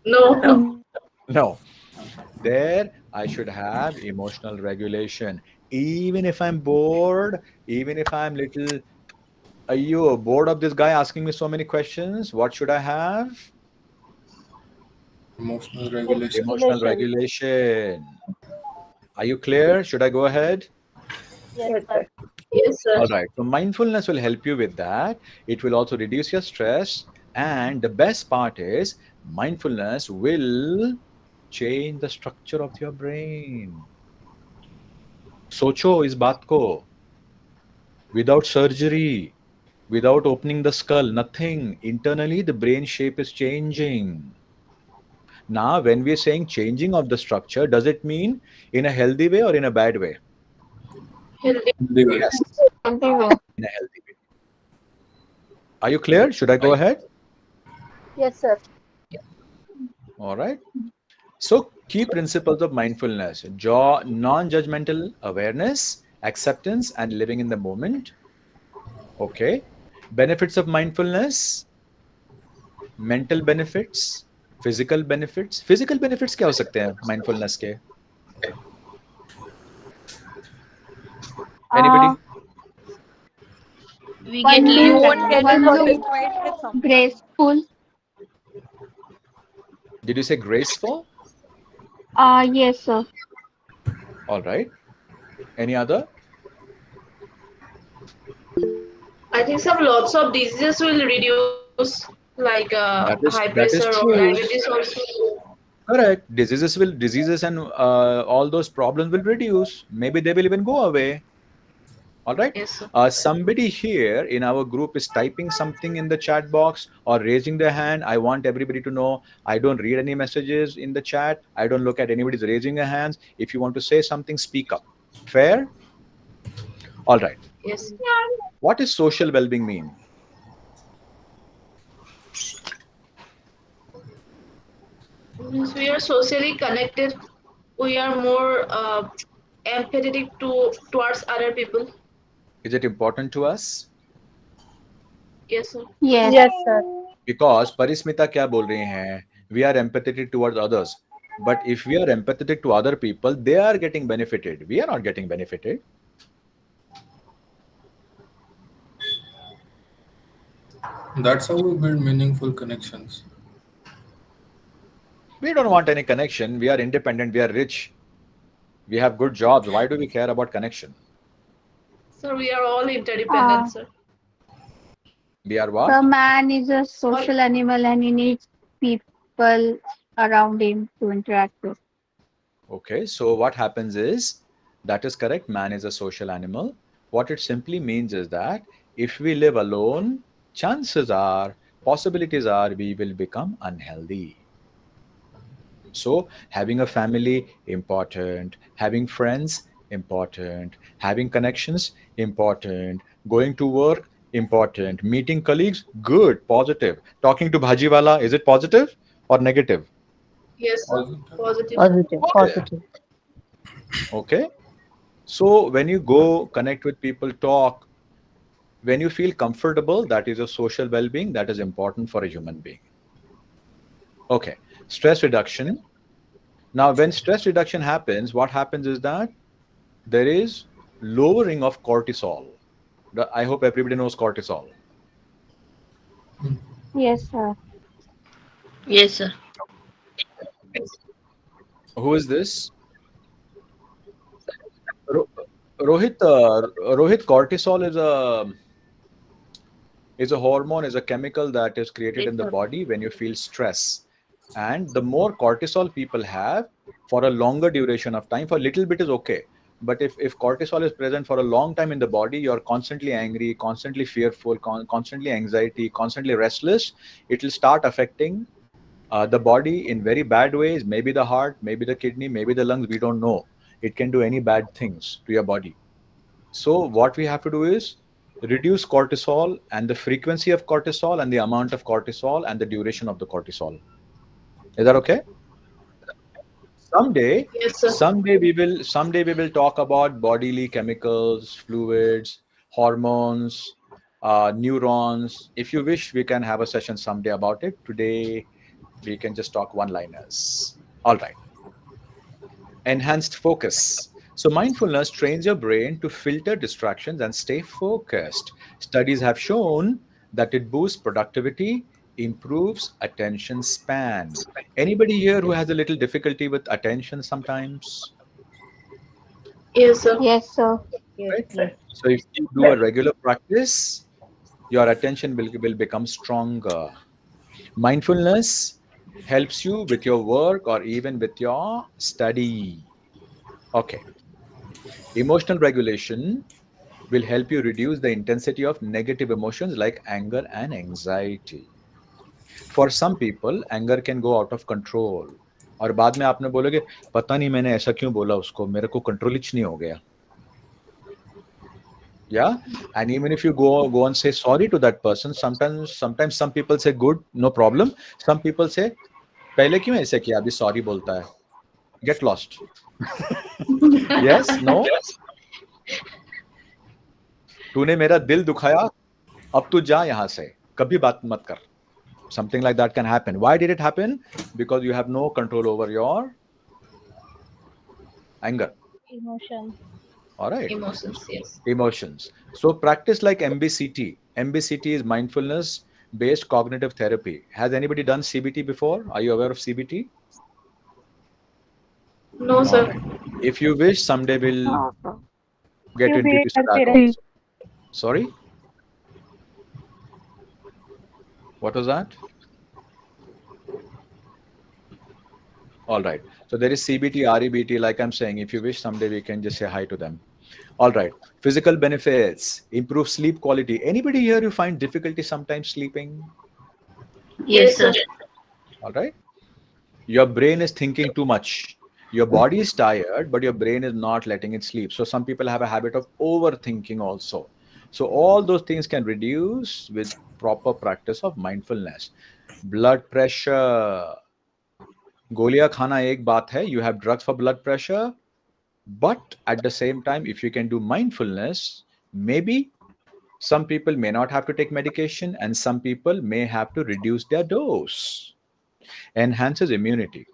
No. No. There, I should have emotional regulation. Even if I'm bored, even if I'm little, are you bored of this guy asking me so many questions? What should I have? Emotional regulation. Emotional regulation. regulation. Are you clear? Should I go ahead? Yes, Yes, sir. sir. Yes, sir. All right. So mindfulness will help you with that. It will also reduce your stress. And the best part is mindfulness will change the structure of your brain. सोचो इस बात को. Without surgery, without opening the skull, nothing. Internally, the brain shape is changing. Now, when we're saying changing of the structure, does it mean in a healthy way or in a bad way? Healthy. The way. Yes, Healthy way. in a healthy way. Are you clear? Should I go Right. ahead? Yes, sir. All right. So, key principles of mindfulness: non judgmental awareness, acceptance, and living in the moment. Okay. Benefits of mindfulness: mental benefits, physical benefits. Physical benefits क्या हो सकते हैं mindfulness के? Uh, Anybody? We get one You look, lazy. won't get one look dissatisfied with someone. graceful. Did you say graceful? Yes, sir. All right. Any other? I think some lots of diseases will reduce, like high That pressure is or true. diabetes also. Correct. Diseases and all those problems will reduce. Maybe they will even go away. All right. Yes, sir. Somebody here in our group is typing something in the chat box or raising their hand. I want everybody to know I don't read any messages in the chat. I don't look at anybody's raising their hands. If you want to say something, speak up. Fair? All right. Yes. What does social well-being mean? Means we are socially connected. We are more empathetic towards other people. Is it important to us? Yes, sir. Yes. Yes, sir. Because Parismita क्या बोल रही हैं? We are empathetic towards others. But if we are empathetic to other people, they are getting benefited. We are not getting benefited. That's how we build meaningful connections. We don't want any connection. We are independent. We are rich. We have good jobs. Why do we care about connection? Sir, we are all Uh, interdependent, sir. We are the what? man is a All, social animal and he needs people around him to interact with. Okay, so what happens is that is correct. Man is a social animal. What it simply means is that if we live alone, chances are, possibilities are, we will become unhealthy. So, having a family, important. Having friends, important. Having connections, important. Going to work, important. Meeting colleagues, good, positive. Talking to Bhajiwala, is it positive or negative? yes, sir. Positive. Positive. Positive, Okay. positive. Okay. So, when you go connect with people, talk, when you feel comfortable, that is a social well being that is important for a human being. Okay. Stress reduction. Now, when stress reduction happens, what happens is that there is lowering of cortisol. I hope everybody knows cortisol. Yes, sir. Yes, sir. Who is this? Ro- Rohit. Rohit, cortisol is a hormone, is a chemical that is created Yes, in the sir. body when you feel stress. And the more cortisol people have for a longer duration of time, for a little bit is okay. But if cortisol is present for a long time in the body, you're constantly angry, constantly fearful, constantly anxiety, constantly restless, it will start affecting the body in very bad ways. Maybe the heart, maybe the kidney, maybe the lungs, we don't know. It can do any bad things to your body. So what we have to do is reduce cortisol and the frequency of cortisol and the amount of cortisol and the duration of the cortisol. Is that okay? Someday, Yes, sir. someday we will talk about bodily chemicals, fluids, hormones, neurons. If you wish, we can have a session someday about it. Today, we can just talk one-liners. All right. Enhanced focus. So, mindfulness trains your brain to filter distractions and stay focused. Studies have shown that it boosts productivity, improves attention span. Anybody here who has a little difficulty with attention sometimes? Yes, sir. Yes, sir. Yes, Right? yes. So, if you do a regular practice, your attention will become stronger. Mindfulness helps you with your work or even with your study. Okay. Emotional regulation will help you reduce the intensity of negative emotions like anger and anxiety. For some people, anger can go out of control. और बाद में आपने बोलोगे पता नहीं मैंने ऐसा क्यों बोला उसको मेरे को कंट्रोल ही नहीं हो गया. Yeah, and even if you go and say sorry to that person, sometimes some people say good, no problem. Some people say पहले क्यों ऐसे किया अभी sorry बोलता है. Get lost. Yes, no. तूने मेरा दिल दुखाया अब तू जा यहाँ से कभी बात मत कर. Something like that can happen. Why did it happen? Because you have no control over your anger. Emotion. All right. Emotions, yes. Emotions. So practice like MBCT. MBCT is mindfulness based cognitive therapy. Has anybody done CBT before? Are you aware of CBT? No, All sir. right. If you wish, someday we'll No, sir. get क्यों into भी this करते track रहे also. Sorry? What was that? All right. So there is CBT, REBT, like I'm saying. If you wish, someday we can just say hi to them. All right. Physical benefits, improve sleep quality. Anybody here you find difficulty sometimes sleeping? Yes, Yes, sir. sir. All right. Your brain is thinking too much. Your body is tired, but your brain is not letting it sleep. So some people have a habit of overthinking also. So all those things can reduce with proper practice of mindfulness. Blood pressure. गोलियां खाना एक बात है, you have drugs for blood pressure, but at the same time, if you can do mindfulness, maybe some people may not have to take medication and some people may have to reduce their dose. Enhances immunity.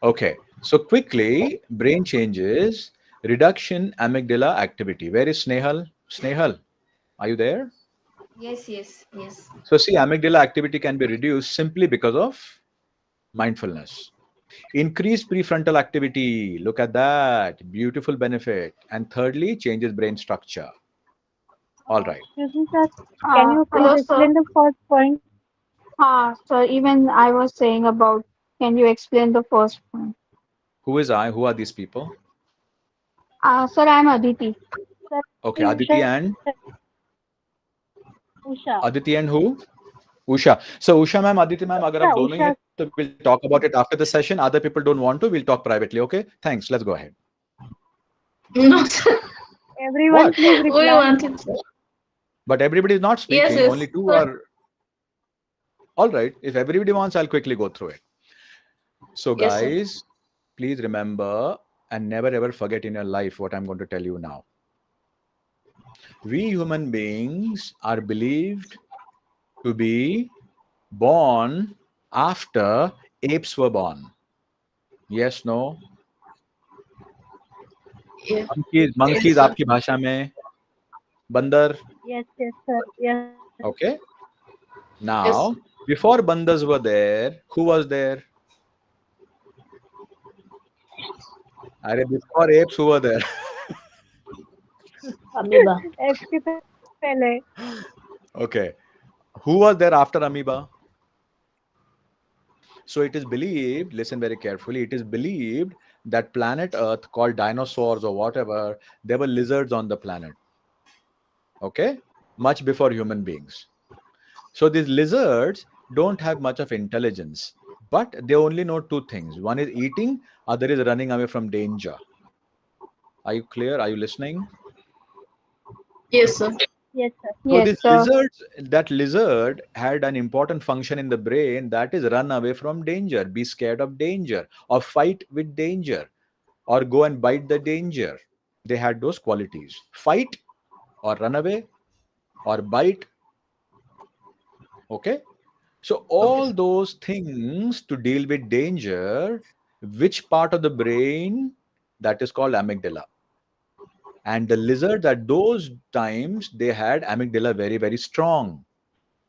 Okay, so quickly, brain changes, reduction amygdala activity. Where is Snehal? Snehal, are you there? Yes, yes, yes. So see, amygdala activity can be reduced simply because of mindfulness. Increased prefrontal activity. Look at that. Beautiful benefit. And thirdly, changes brain structure. All right. Excuse me, sir. Can you please Hello, sir. explain the first point? So even I was saying about, can you explain the first point? Who is I? Who are these people? Sir, I'm Aditi. Sir, Okay, Usha. Usha. Aditi and who? Usha. So Usha ma'am, Aditi ma'am, अगर आप दोनों ही हैं Usha. तो we'll talk about it after the session. Other people don't want to, we'll talk privately. Okay? Thanks. Let's go ahead. No, sir. Everyone, What? please We reply. wanted, sir. But everybody is not Yes, speaking. yes, Only two sir. are. All right. If everybody wants, I'll quickly go through it. So Yes, sir. guys, please remember and never ever forget in your life what I'm going to tell you now. We human beings are believed to be born after apes were born. Yes, no? Yeah. Monkeys Yes, sir. आपकी भाषा में बंदर. Yes, yes, sir. Yes. Okay. Yes. Now, before bandars were there, who was there? अरे before apes who were there? Amoeba. FP पहले. Okay. Who was there after amoeba? So it is believed, listen very carefully, it is believed that planet Earth, called dinosaurs or whatever, there were lizards on the planet. Okay? Much before human beings. So these lizards don't have much of intelligence, but they only know two things. One is eating, other is running away from danger. Are you clear? Are you listening? Yes, sir. Yes, sir. So Yes, this sir. that lizard had an important function in the brain, that is run away from danger, be scared of danger, or fight with danger, or go and bite the danger. They had those qualities. Fight or run away or bite. Okay. So Okay, all sir. those things to deal with danger, which part of the brain? That is called amygdala. And the lizards at those times, they had amygdala very, very strong.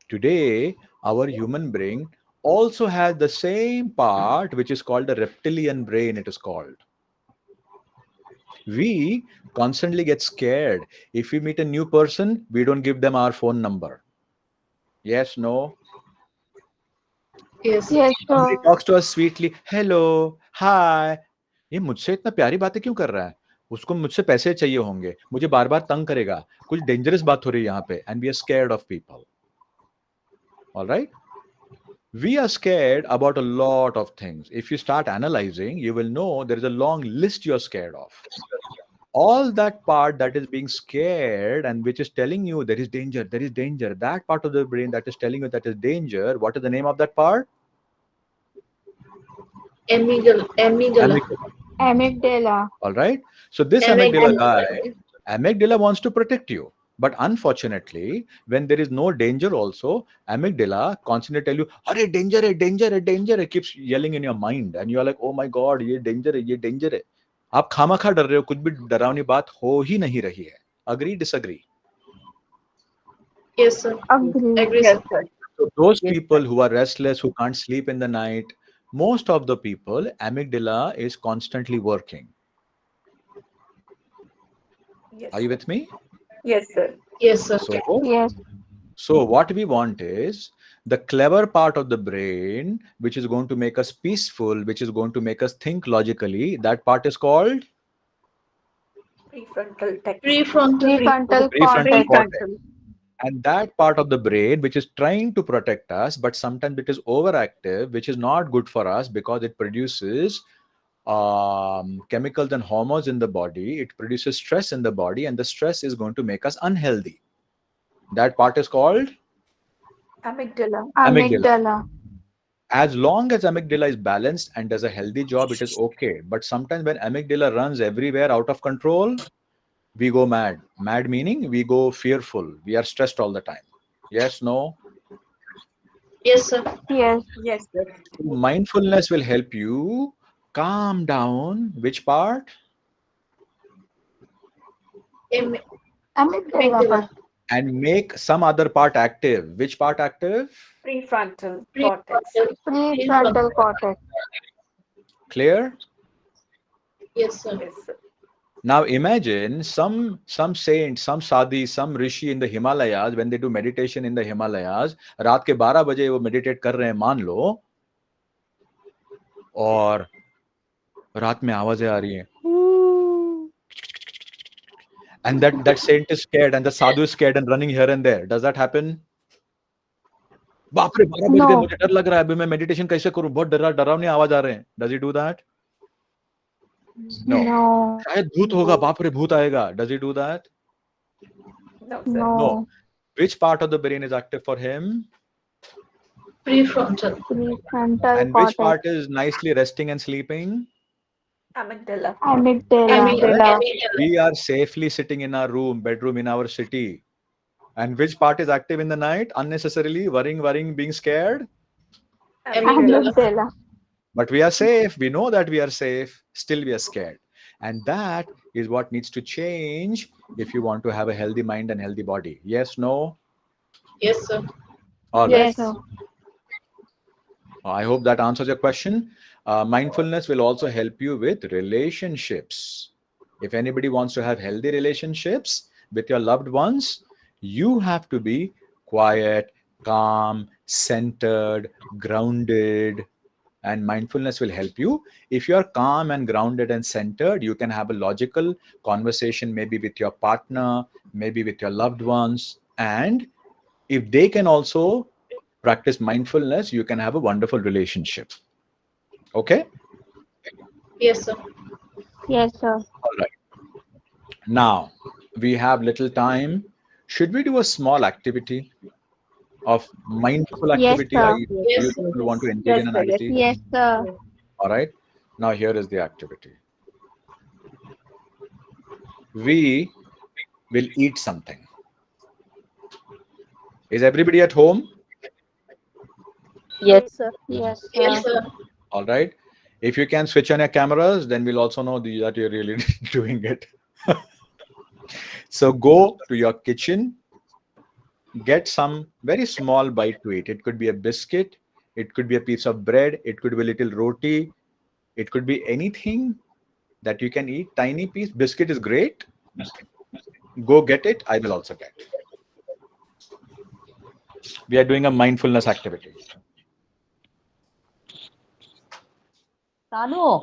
Today, our human brain also has the same part, which is called the reptilian brain, it is called. We constantly get scared. If we meet a new person, we don't give them our phone number. Yes, no? Yes, sir. Yes, Somebody sir. talks to us sweetly, hello, hi. ये मुझसे इतना प्यारी बातें क्यों कर रहा है? उसको मुझसे पैसे चाहिए होंगे, मुझे बार बार तंग करेगा, कुछ डेंजरस बात हो रही है यहाँ पे. And we are scared of people. All right? We are scared about a lot of things. If you start analyzing, you will know there is a long list you're scared of. All that part that is being scared and which is telling you there is danger, that part of the brain that is telling you that is danger, what is the name of that part? Amygdala. Amygdala. Amygdala. Amygdala. All right. So this amygdala Amygdala. guy, amygdala wants to protect you. But unfortunately, when there is no danger also, amygdala constantly tell you, "Arey danger hai, danger hai, danger hai," keeps yelling in your mind, and you are like, "Oh my God, ये danger है, ये danger है." आप खामखा डर रहे हो, कुछ भी डरावनी बात हो ही नहीं रही है. Agree, disagree? Yes, sir. Agree. Agree, Yes, sir. sir. So those Yes, people sir. who are restless, who can't sleep in the night, most of the people, amygdala is constantly working. Yes, Are you sir. with me? Yes, sir. Yes, sir. So Yes. So what we want is the clever part of the brain, which is going to make us peaceful, which is going to make us think logically. That part is called Prefrontal text. Prefrontal. Prefrontal prefrontal cortex. cortex. Prefrontal. And that part of the brain, which is trying to protect us, but sometimes it is overactive, which is not good for us because it produces chemicals and hormones in the body. It produces stress in the body, and the stress is going to make us unhealthy. That part is called Amygdala. amygdala. Amygdala. As long as amygdala is balanced and does a healthy job, it is okay. But sometimes when amygdala runs everywhere out of control, we go mad. Mad meaning we go fearful. We are stressed all the time. Yes, no? Yes, sir. Yes. Yes, sir. Mindfulness will help you calm down. Which part? Am- Amygdala. Amygdala. And make some other part active. Which part active? Prefrontal cortex. Prefrontal. Prefrontal Prefrontal. cortex. Clear? Yes, sir. Yes, sir. Now imagine some saint, some sadhi, some rishi in the Himalayas, when they do meditation in the Himalayas, रात के 12 बजे वो meditate कर रहे हैं मान लो, और रात में आवाजें आ रही हैं, and that saint is scared and the sadhu is scared and running here and there. Does that happen? बाप रे 12 बज गए, No. मुझे डर लग रहा है, अभी मैं meditation कैसे करूं, बहुत डरावनी आवाज आ रहे हैं. Does he do that? No. No. शायद भूत होगा, बाप रे भूत आएगा. Does he do that? No, sir. No. No. Which part of the brain is active for him? Prefrontal. Prefrontal And which cortex. part is nicely resting and sleeping? Amygdala. Amygdala. Amygdala. We are safely sitting in our room, bedroom in our city. And which part is active in the night? Unnecessarily worrying, being scared. Amygdala. Amygdala. But we are safe. We know that we are safe. Still, we are scared. And that is what needs to change if you want to have a healthy mind and healthy body. Yes, no? Yes, sir. All right. Yes. Yes. I hope that answers your question. Mindfulness will also help you with relationships. If anybody wants to have healthy relationships with your loved ones, you have to be quiet, calm, centered, grounded, and mindfulness will help you. If you are calm and grounded and centered, you can have a logical conversation, maybe with your partner, maybe with your loved ones. And if they can also practice mindfulness, you can have a wonderful relationship. Okay? Yes, sir. Yes, sir. All right. Now, we have little time. Should we do a small activity of mindful Yes, activity? sir. You Yes, sir. people want to engage Yes, in an sir. Yes, IT? Yes, sir. Yes. All right. Now, here is the activity. We will eat something. Is everybody at home? Yes, sir. Yes, Yes, sir. sir. All right. If you can switch on your cameras, then we'll also know that you're really doing it. So go to your kitchen, get some very small bite to eat. It could be a biscuit, it could be a piece of bread, it could be a little roti, it could be anything that you can eat. Tiny piece. Biscuit is great. Go get it. I will also get. We are doing a mindfulness activity. Tanu.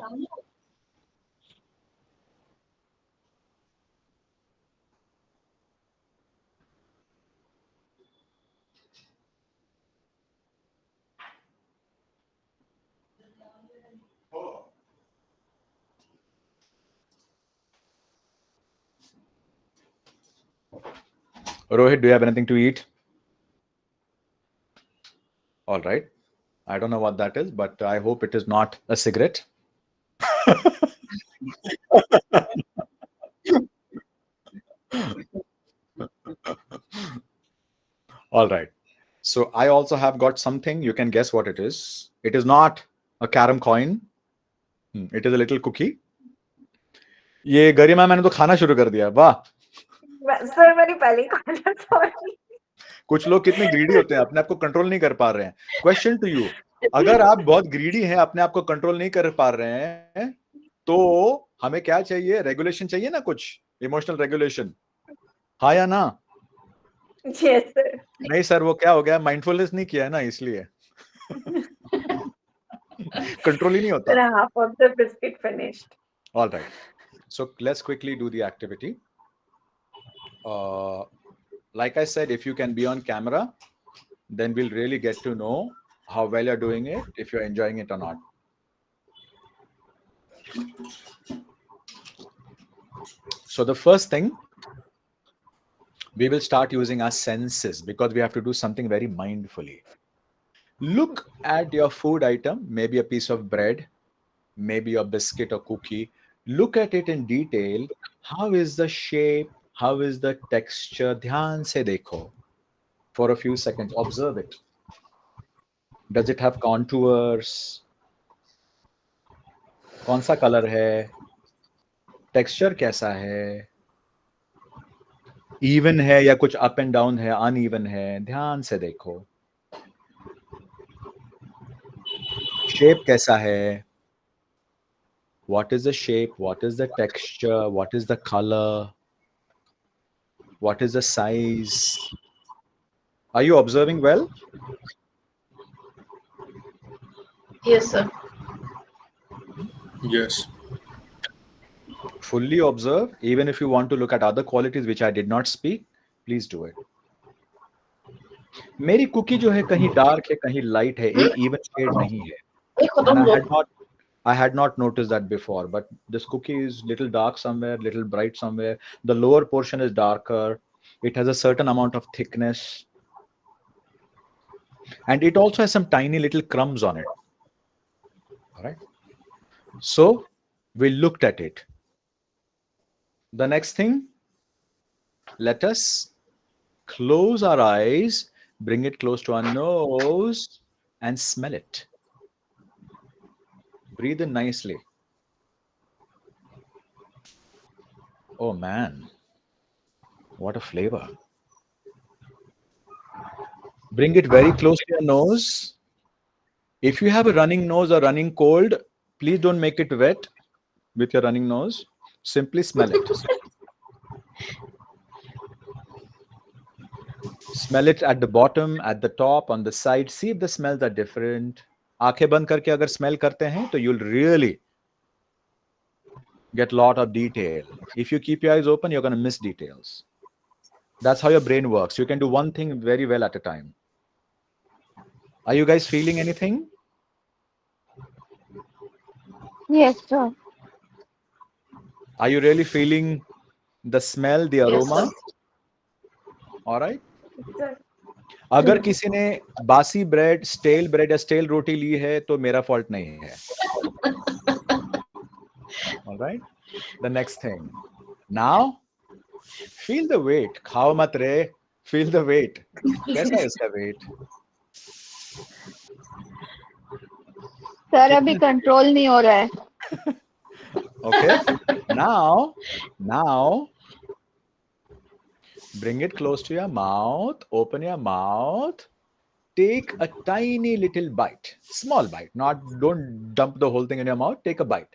Rohit, do you have anything to eat? All right. I don't know what that is, but I hope it is not a cigarette. All right. So I also have got something. You can guess what it is. It is not a carom coin. It is a little cookie. ये गरिमा मैंने तो खाना शुरू कर दिया. वाह. Sir मैंने पहले ही कहा था, सॉरी. कुछ लोग कितने ग्रीडी होते हैं, अपने आप को कंट्रोल नहीं कर पा रहे हैं. क्वेश्चन टू यू, अगर आप बहुत ग्रीडी हैं, अपने आप को कंट्रोल नहीं कर पा रहे हैं, तो हमें क्या चाहिए? रेगुलेशन चाहिए ना, कुछ इमोशनल रेगुलेशन. हाँ या ना? Yes sir. नहीं सर, वो क्या हो गया, माइंडफुलनेस नहीं किया है ना, इसलिए कंट्रोल ही नहीं होता. Sir, half of the biscuit finished. All right. So let's quickly do the activity. Like I said, if you can be on camera, then we'll really get to know how well you're doing it, if you're enjoying it or not. So the first thing, we will start using our senses because we have to do something very mindfully. Look at your food item, maybe a piece of bread, maybe a biscuit or cookie. Look at it in detail. How is the shape? How is the texture? ध्यान से देखो. For a few seconds, observe it. Does it have contours? कौन सा colour है? Texture कैसा है? Even है या कुछ अप एंड डाउन है, अनइवन है? ध्यान से देखो. शेप कैसा है? What is the shape? What is the texture? What is the color? What is the size? Are you observing well? Yes, sir. Yes. Fully observe. Even if you want to look at other qualities which I did not speak, please do it. मेरी cookie जो है कहीं dark है कहीं light है, एक even shade नहीं है. And I had not noticed that before, but this cookie is little dark somewhere, little bright somewhere. The lower portion is darker. It has a certain amount of thickness. And it also has some tiny little crumbs on it. All right. So we looked at it. The next thing, let us close our eyes, bring it close to our nose, and smell it. Breathe in nicely. Oh man, what a flavor. Bring it very close to your nose. If you have a running nose or running cold, please don't make it wet with your running nose. Simply smell it. Smell it at the bottom, at the top, on the side. See if the smells are different. आंखें बंद करके अगर smell करते हैं तो you'll really get lot of detail. If you keep your eyes open, you're going to miss details. That's how your brain works. You can do one thing very well at a time. Are you guys feeling anything? Yes, sir. Are you really feeling the smell, the Yes, aroma? sir. All right. Sir. अगर किसी ने बासी bread, stele bread या stele रोटी ली है तो मेरा fault नहीं है. All right. The next thing. Now, feel the weight. खाओ मत रे. Feel the weight. कैसा है इसका weight? सर अभी कंट्रोल नहीं हो रहा है. Okay. Now, bring it close to your mouth. Open your mouth. Take a tiny little bite. Small bite. Don't dump the whole thing in your mouth. Take a bite.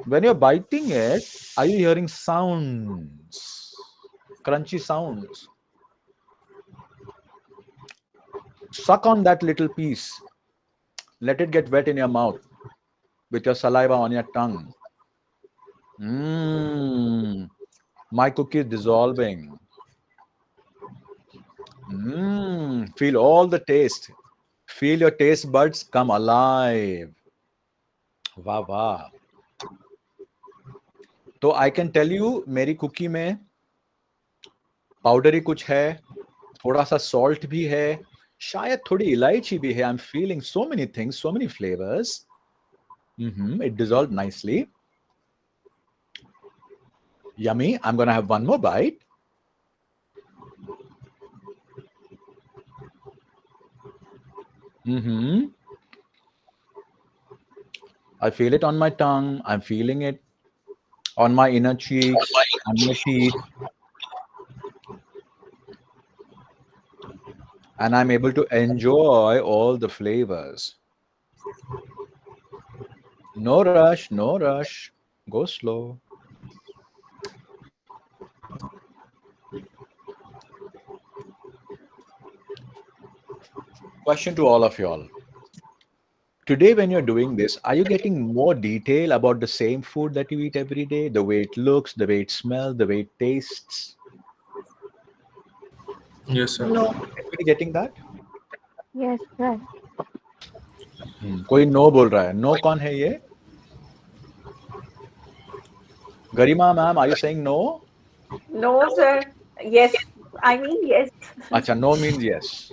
When you're biting it, are you hearing sounds? Crunchy sounds. Suck on that little piece. Let it get wet in your mouth with your saliva on your tongue. My cookie is dissolving. Feel all the taste. Feel your taste buds come alive. वाह वाह. तो I can tell you मेरी cookie में powdery कुछ है, थोड़ा सा salt भी है, शायद थोड़ी इलायची भी है. I'm feeling so many things, so many flavors. It dissolved nicely. Yummy. I'm gonna have one more bite. I feel it on my tongue. I'm feeling it on my inner cheeks, on my teeth. And I'm able to enjoy all the flavors. No rush, no rush. Go slow. Question to all of y'all. Today, when you're doing this, are you getting more detail about the same food that you eat every day? The way it looks, the way it smells, the way it tastes? Yes, sir. No. Everybody getting that? Yes, sir. कोई no बोल रहा है. No कौन है ये? गरिमा ma'am, are you saying no? No, sir. Yes. I mean, yes. अच्छा, no means yes.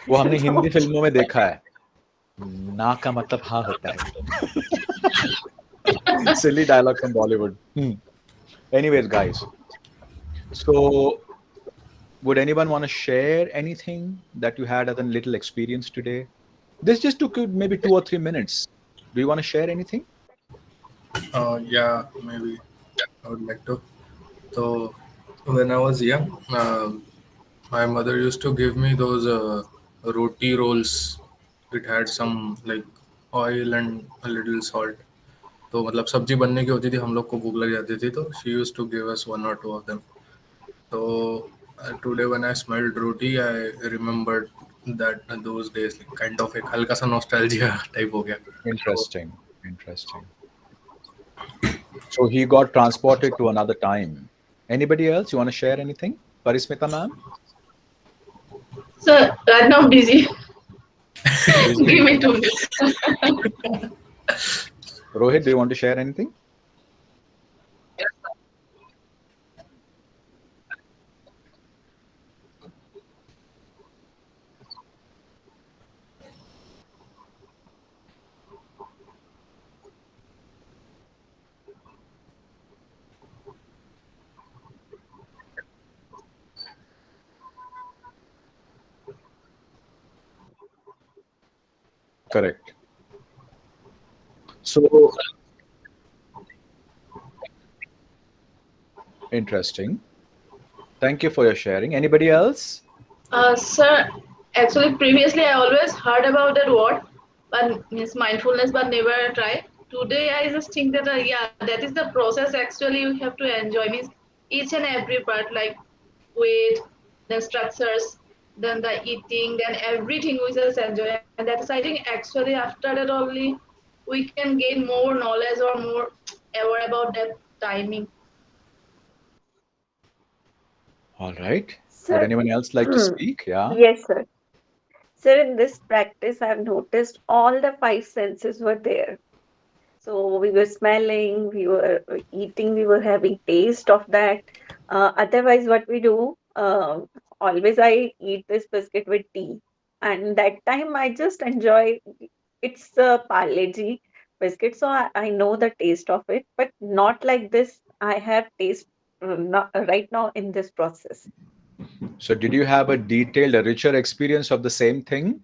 वो हमने So, हिंदी फिल्मों में देखा है, ना का मतलब हाँ होता है. Silly dialogue from Bollywood. Anyways, guys, so would anyone want to share anything that you had as a little experience today? This just took you maybe 2 or 3 minutes. Do you want to share anything? Yeah, maybe I would like to. So, when I was young, my mother used to give me those roti rolls. It had some like oil and a little salt. तो मतलब सब्जी बनने की होती थी, हम लोग को भूख लग जाती थी, तो she used to give us one or two of them. So today when I smelled roti, I remembered that those days, like, kind of एक हल्का सा nostalgia type हो गया. So Interesting. Interesting. So he got transported to another time. Anybody else? You want to share anything? Parismita ma'am? Sir, right now busy. Busy? Give me 2 minutes. Rohit, do you want to share anything? Correct. So interesting. Thank you for your sharing. Anybody else? Sir, actually previously I always heard about that word, but means mindfulness, but never tried. Today I just think that yeah, that is the process. Actually, you have to enjoy means each and every part, like weight, then structures, then the eating, then everything we just enjoy, and that is I think actually after that only we can gain more knowledge or more aware about that timing. All right. Would Sir, anyone else like to speak? Yeah. yes, sir. Sir, in this practice, I've noticed all the five senses were there. So we were smelling, we were eating, we were having taste of that. Otherwise, what we do, always I eat this biscuit with tea. And that time I just enjoy it's a Parle-G biscuit, so I know the taste of it, but not like this. I have taste not, right now in this process. So did you have a detailed, a richer experience of the same thing?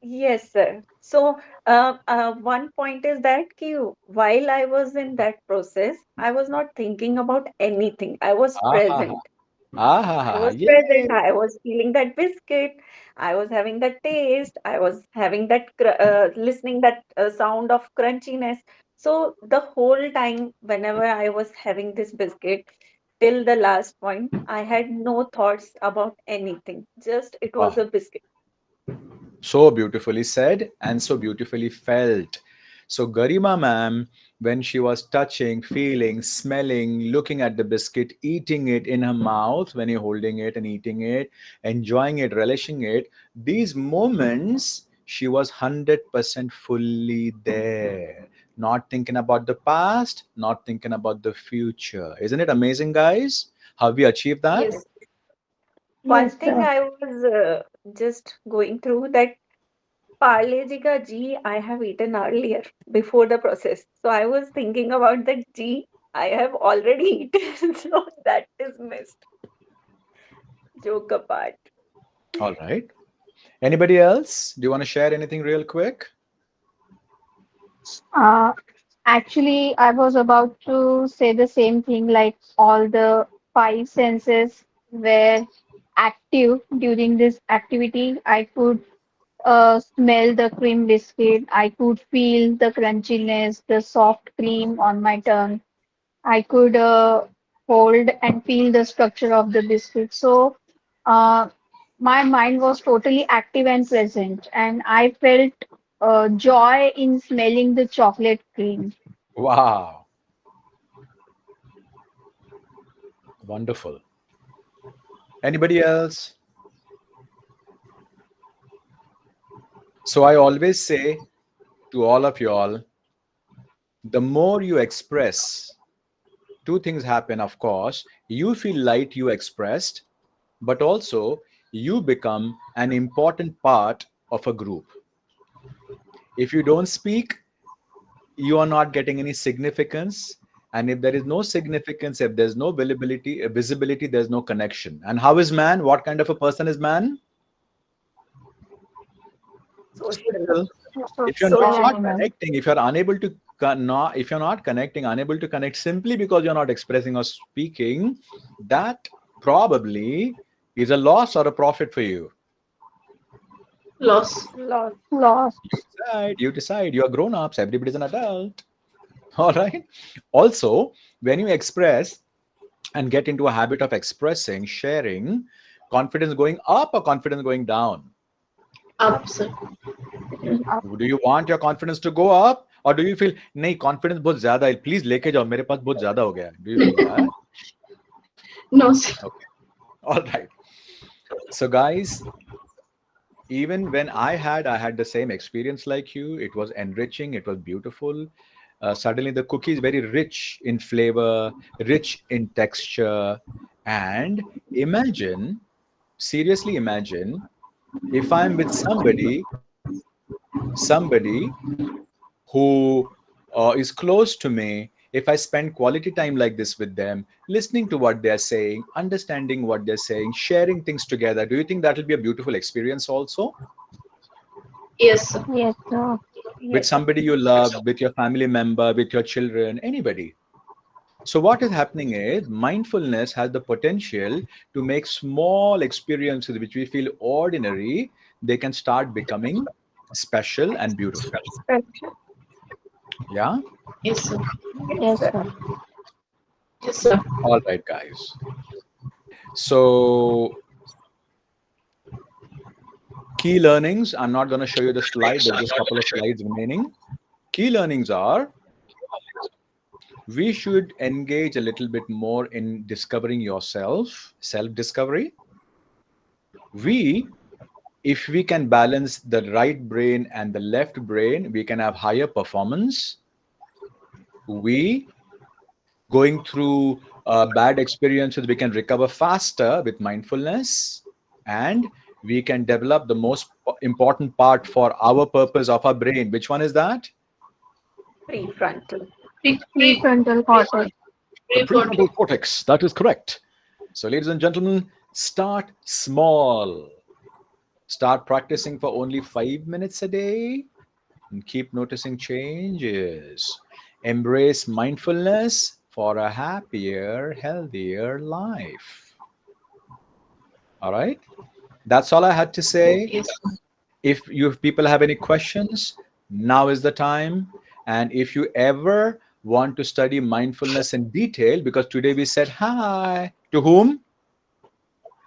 Yes, sir. So, one point is that ki while I was in that process, I was not thinking about anything. I was Ah ha ha. present. Ah ha I ha ha. was Yay. present. I was feeling that biscuit. I was having that taste. I was having that listening that sound of crunchiness. So the whole time, whenever I was having this biscuit, till the last point, I had no thoughts about anything. Just it was Wow. a biscuit. So beautifully said and so beautifully felt. So, Garima ma'am, when she was touching, feeling, smelling, looking at the biscuit, eating it in her mouth, when you're holding it and eating it, enjoying it, relishing it, these moments, she was 100% fully there. Not thinking about the past, not thinking about the future. Isn't it amazing, guys? How we achieve that? Yes. One Yes, thing sir. I was just going through that Parle Ji ka G I have eaten earlier before the process. So I was thinking about that G I have already eaten. So that is missed. Joke apart. All right. Anybody else? Do you want to share anything real quick? Uh, Actually, I was about to say the same thing, like all the five senses were active during this activity. I could smell the cream biscuit. I could feel the crunchiness, the soft cream on my tongue. I could hold and feel the structure of the biscuit. So uh, my mind was totally active and present, and I felt joy in smelling the chocolate cream. Wow. Wonderful. Anybody else? So I always say to all of y'all, the more you express, two things happen, of course. You feel light, you expressed, but also you become an important part of a group. If you don't speak, you are not getting any significance. And if there is no significance, if there's no visibility, there's no connection. And how is man? What kind of a person is man? Social. Social. If you're Social Social. not animal. connecting, if you're unable to if you're not connecting, unable to connect simply because you're not expressing or speaking, that probably is a loss or a profit for you. Loss. Loss. Lost. You decide. You are grown-ups. Everybody's an adult. All right. Also, when you express and get into a habit of expressing, sharing, confidence going up or confidence going down? Up, sir. Do you want your confidence to go up or do you feel नहीं confidence बहुत ज़्यादा है please लेके जाओ मेरे पास बहुत ज़्यादा हो गया है? Do you feel that? No, sir. Okay. All right. So guys, even when I had the same experience like you. It was enriching, it was beautiful. Suddenly the cookie is very rich in flavor, rich in texture. And imagine, seriously imagine, if I'm with somebody who is close to me, if I spend quality time like this with them, listening to what they're saying, understanding what they're saying, sharing things together, do you think that will be a beautiful experience also? Yes, sir. Yes, sir. With Yes. somebody you love, with your family member, with your children, anybody. So what is happening is mindfulness has the potential to make small experiences which we feel ordinary, they can start becoming special and beautiful. Special. Yeah. Yes, sir. Yes, Yes, sir. sir. Yes, sir. All right, guys. So key learnings, I'm not going to show you the slide. There's just a couple of slides remaining. Key learnings are we should engage a little bit more in discovering yourself, self-discovery. We, if we can balance the right brain and the left brain, we can have higher performance. We, going through bad experiences, we can recover faster with mindfulness. And we can develop the most important part for our purpose of our brain. Which one is that? Prefrontal. Prefrontal cortex. The Pre-cortex. prefrontal cortex. That is correct. So, ladies and gentlemen, start small. Start practicing for only 5 minutes a day and keep noticing changes. Embrace mindfulness for a happier, healthier life. All right. That's all I had to say. Yes. If you people have any questions, now is the time. And if you ever want to study mindfulness in detail, because today we said hi to whom?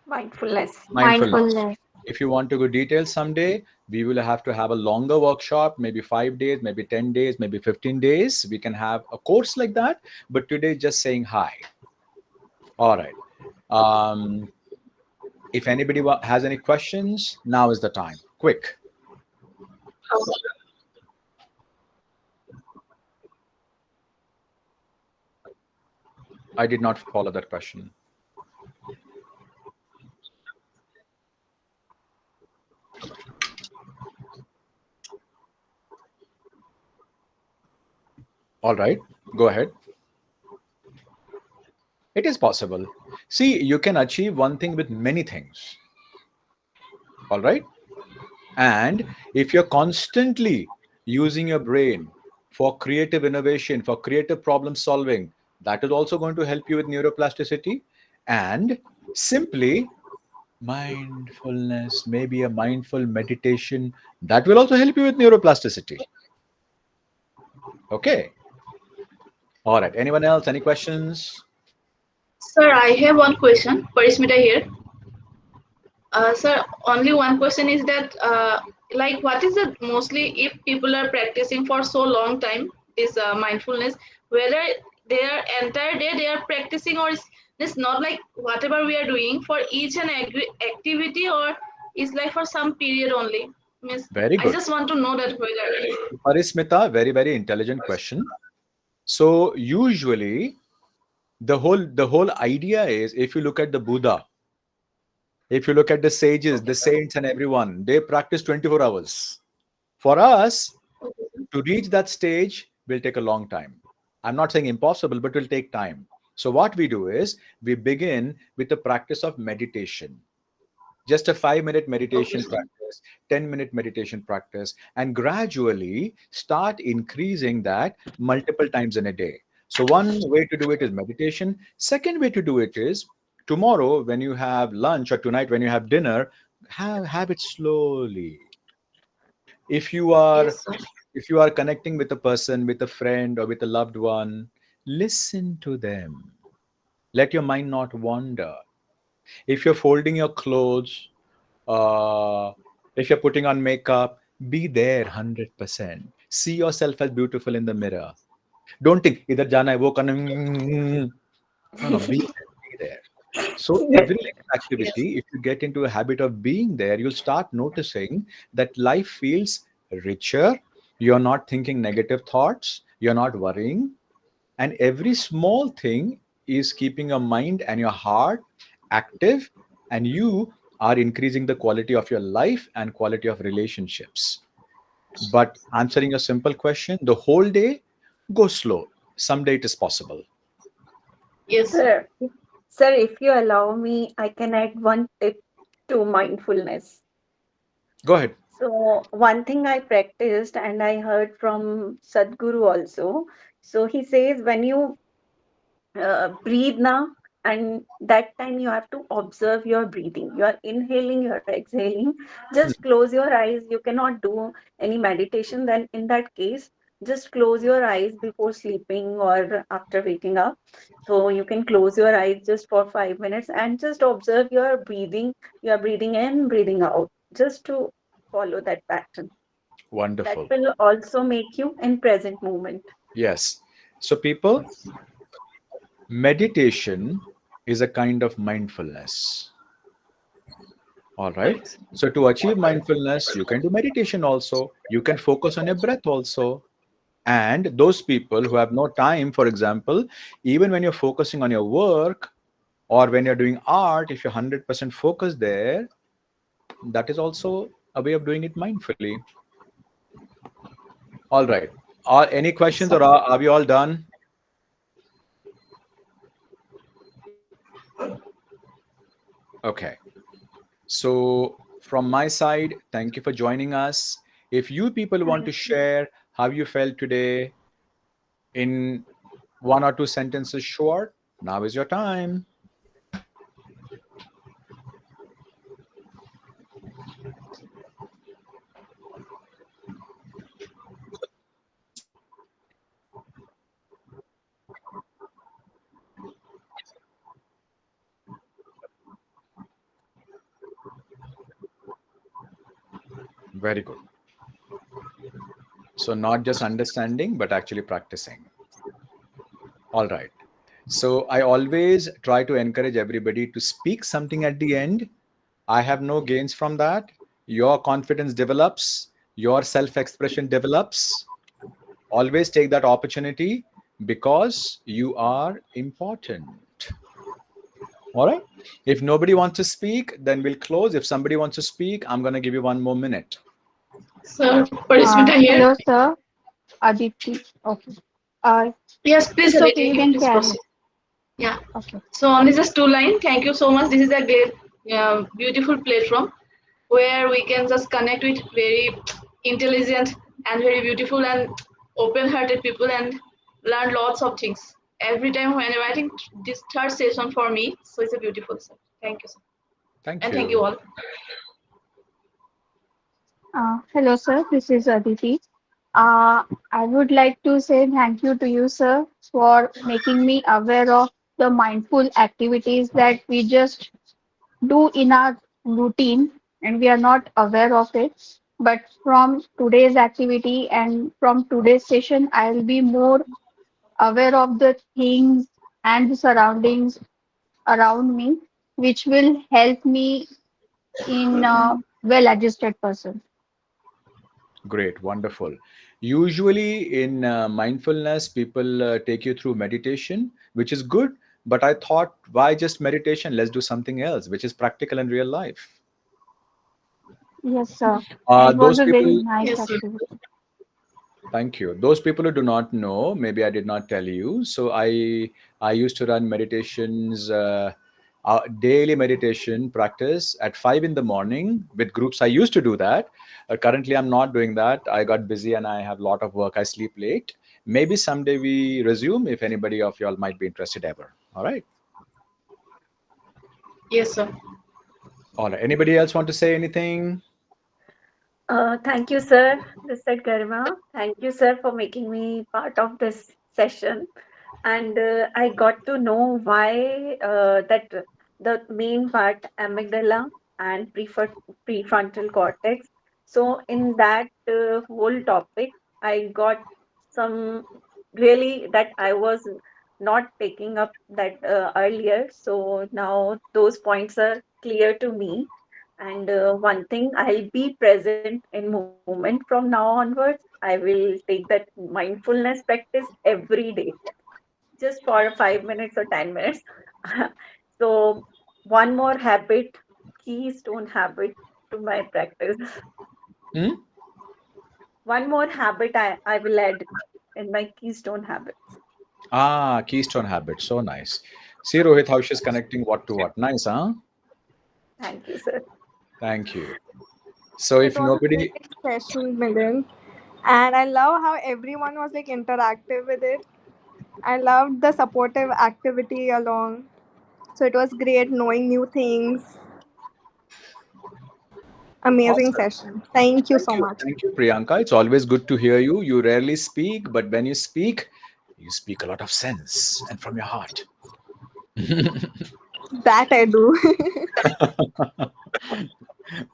Mindfulness. Mindfulness. Mindfulness. If you want to go details someday, we will have to have a longer workshop, maybe 5 days, maybe 10 days, maybe 15 days. We can have a course like that. But today, just saying hi. All right. If anybody has any questions, now is the time. Quick. I did not follow that question. All right, go ahead. It is possible. See, you can achieve one thing with many things. All right. And if you're constantly using your brain for creative innovation, for creative problem solving, that is also going to help you with neuroplasticity. And simply mindfulness, maybe a mindful meditation, that will also help you with neuroplasticity. Okay. All right. Anyone else? Any questions? Sir, I have one question. Parismita here. Sir, only one question is that, like, what is the mostly if people are practicing for so long time this mindfulness, whether their entire day they are practicing or it's not like whatever we are doing for each and every activity or is like for some period only. Means Very I good. just want to know that whether. Parismita, very, very intelligent question. So usually the whole idea is if you look at the Buddha, If you look at the sages, the saints, and everyone, they practice 24 hours. For us to reach that stage will take a long time. I'm not saying impossible, but will take time. So, what we do is we begin with the practice of meditation, just a 5 minute Okay, meditation sir. practice, 10-minute meditation practice, and gradually start increasing that multiple times in a day. So, one way to do it is meditation. Second way to do it is tomorrow when you have lunch or tonight when you have dinner, have it slowly. If you are Yes, sir. if you are connecting with a person, with a friend, or with a loved one, listen to them. Let your mind not wander. If you're folding your clothes, uh, if you're putting on makeup, be there 100%. See yourself as beautiful in the mirror. Don't think, either jana hai, wo karna hai." No, no, be there. So every little Yes. activity, if you get into a habit of being there, you'll start noticing that life feels richer. You're not thinking negative thoughts. You're not worrying. And every small thing is keeping your mind and your heart active, and you are increasing the quality of your life and quality of relationships. But answering a simple question, the whole day, go slow. Someday it is possible. Yes, sir. Sir, sir, if you allow me, I can add one tip to mindfulness. Go ahead. So one thing I practiced and I heard from Sadhguru also. So he says when you breathe now, and that time you have to observe your breathing. You are inhaling, you are exhaling. Just close your eyes. You cannot do any meditation. Then in that case, just close your eyes before sleeping or after waking up. So you can close your eyes just for 5 minutes and just observe your breathing. You are breathing in, breathing out, just to follow that pattern. That Wonderful. will also make you in present moment. Yes. So, people, meditation is a kind of mindfulness. All right. Correct. So, to achieve mindfulness, you can do meditation also. You can focus on your breath also. And those people who have no time, for example, even when you're focusing on your work or when you're doing art, if you're 100% focused there, that is also a way of doing it mindfully. All right. Are any questions, or are we all done? Okay. So, from my side, thank you for joining us. If you people want to Thank you. share how you felt today in one or two sentences short, now is your time. Very good. So, not just understanding, but actually practicing. All right. So, I always try to encourage everybody to speak something at the end. I have no gains from that. Your confidence develops, your self expression develops. Always take that opportunity because you are important. All right. If nobody wants to speak, then we'll close. If somebody wants to speak, I'm going to give you 1 more minute. Sir, Parismita here. Hello, sir. Aditi. Okay. Uh, Yes, please, it's okay. Aditi, You you can please carry. proceed. Yeah. Okay. So only just two line. Thank you so much. This is a great, beautiful platform where we can just connect with very intelligent and very beautiful and open-hearted people and learn lots of things. Every time whenever I think this third session for me, so it's a beautiful sir. Thank you, sir. Thank And thank you you. all. Hello, sir. This is Aditi. I would like to say thank you to you, sir, for making me aware of the mindful activities that we just do in our routine and we are not aware of it. But from today's activity and from today's session, I'll be more aware of the things and the surroundings around me, which will help me in a well-adjusted person. Great, wonderful. Usually in mindfulness, people take you through meditation, which is good, But I thought, why just meditation? Let's do something else, which is practical in real life. Yes, sir. It was Those a very people, nice Yes, sir. activity. thank you. Those people who do not know, maybe I did not tell you. So I used to run meditations, daily meditation practice at 5 in the morning with groups. I used to do that. Currently, I'm not doing that. I got busy and I have a lot of work. I sleep late. Maybe someday we resume if anybody of y'all might be interested ever. All right. Yes, sir. All right. Anybody else want to say anything? Thank you, sir. This said Garima. Thank you, sir, for making me part of this session. And I got to know why that the main part, amygdala and prefrontal cortex. So in that whole topic, I got some really that I was not taking up that earlier. So now those points are clear to me. And one thing, I'll be present in moment from now onwards. I will take that mindfulness practice every day, just for 5 minutes or 10 minutes. So, one more habit, keystone habit to my practice. Hmm? One more habit I will add in my keystone habits. Keystone habit. So nice. See, Rohit, how she's connecting what to what. Nice, huh? Thank you, sir. Thank you. So It if was a nobody, great session, Milind. And I love how everyone was like interactive with it. I loved the supportive activity along. So it was great knowing new things. Amazing awesome. session. Thank you so much. Thank you, Priyanka. It's always good to hear you. You rarely speak, but when you speak a lot of sense and from your heart. That I do.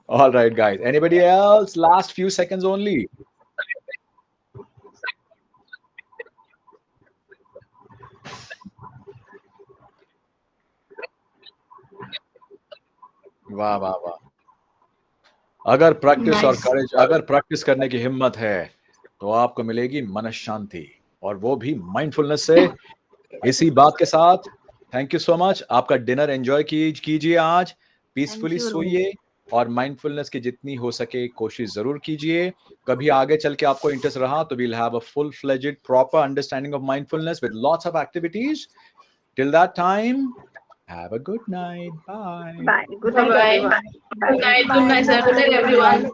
All right, guys. Anybody else? Last few seconds only. वाह वाह वाह. Nice. अगर practice करने की हिम्मत है तो आपको मिलेगी मन शांति और वो भी माइंडफुलनेस से. इसी बात के साथ थैंक यू सो मच. आपका डिनर एंजॉय कीजिए आज. Thank peacefully you, Rohit. सोइए और माइंडफुलनेस की जितनी हो सके कोशिश जरूर कीजिए. कभी आगे चल के आपको इंटरेस्ट रहा तो we'll have a full fledged proper understanding of mindfulness with lots of activities. Till that time, have a good night. Bye. Bye. Good Bye night, bye. everyone. Good Bye. night. Good Bye. night, Good sir. Good night, night. everyone.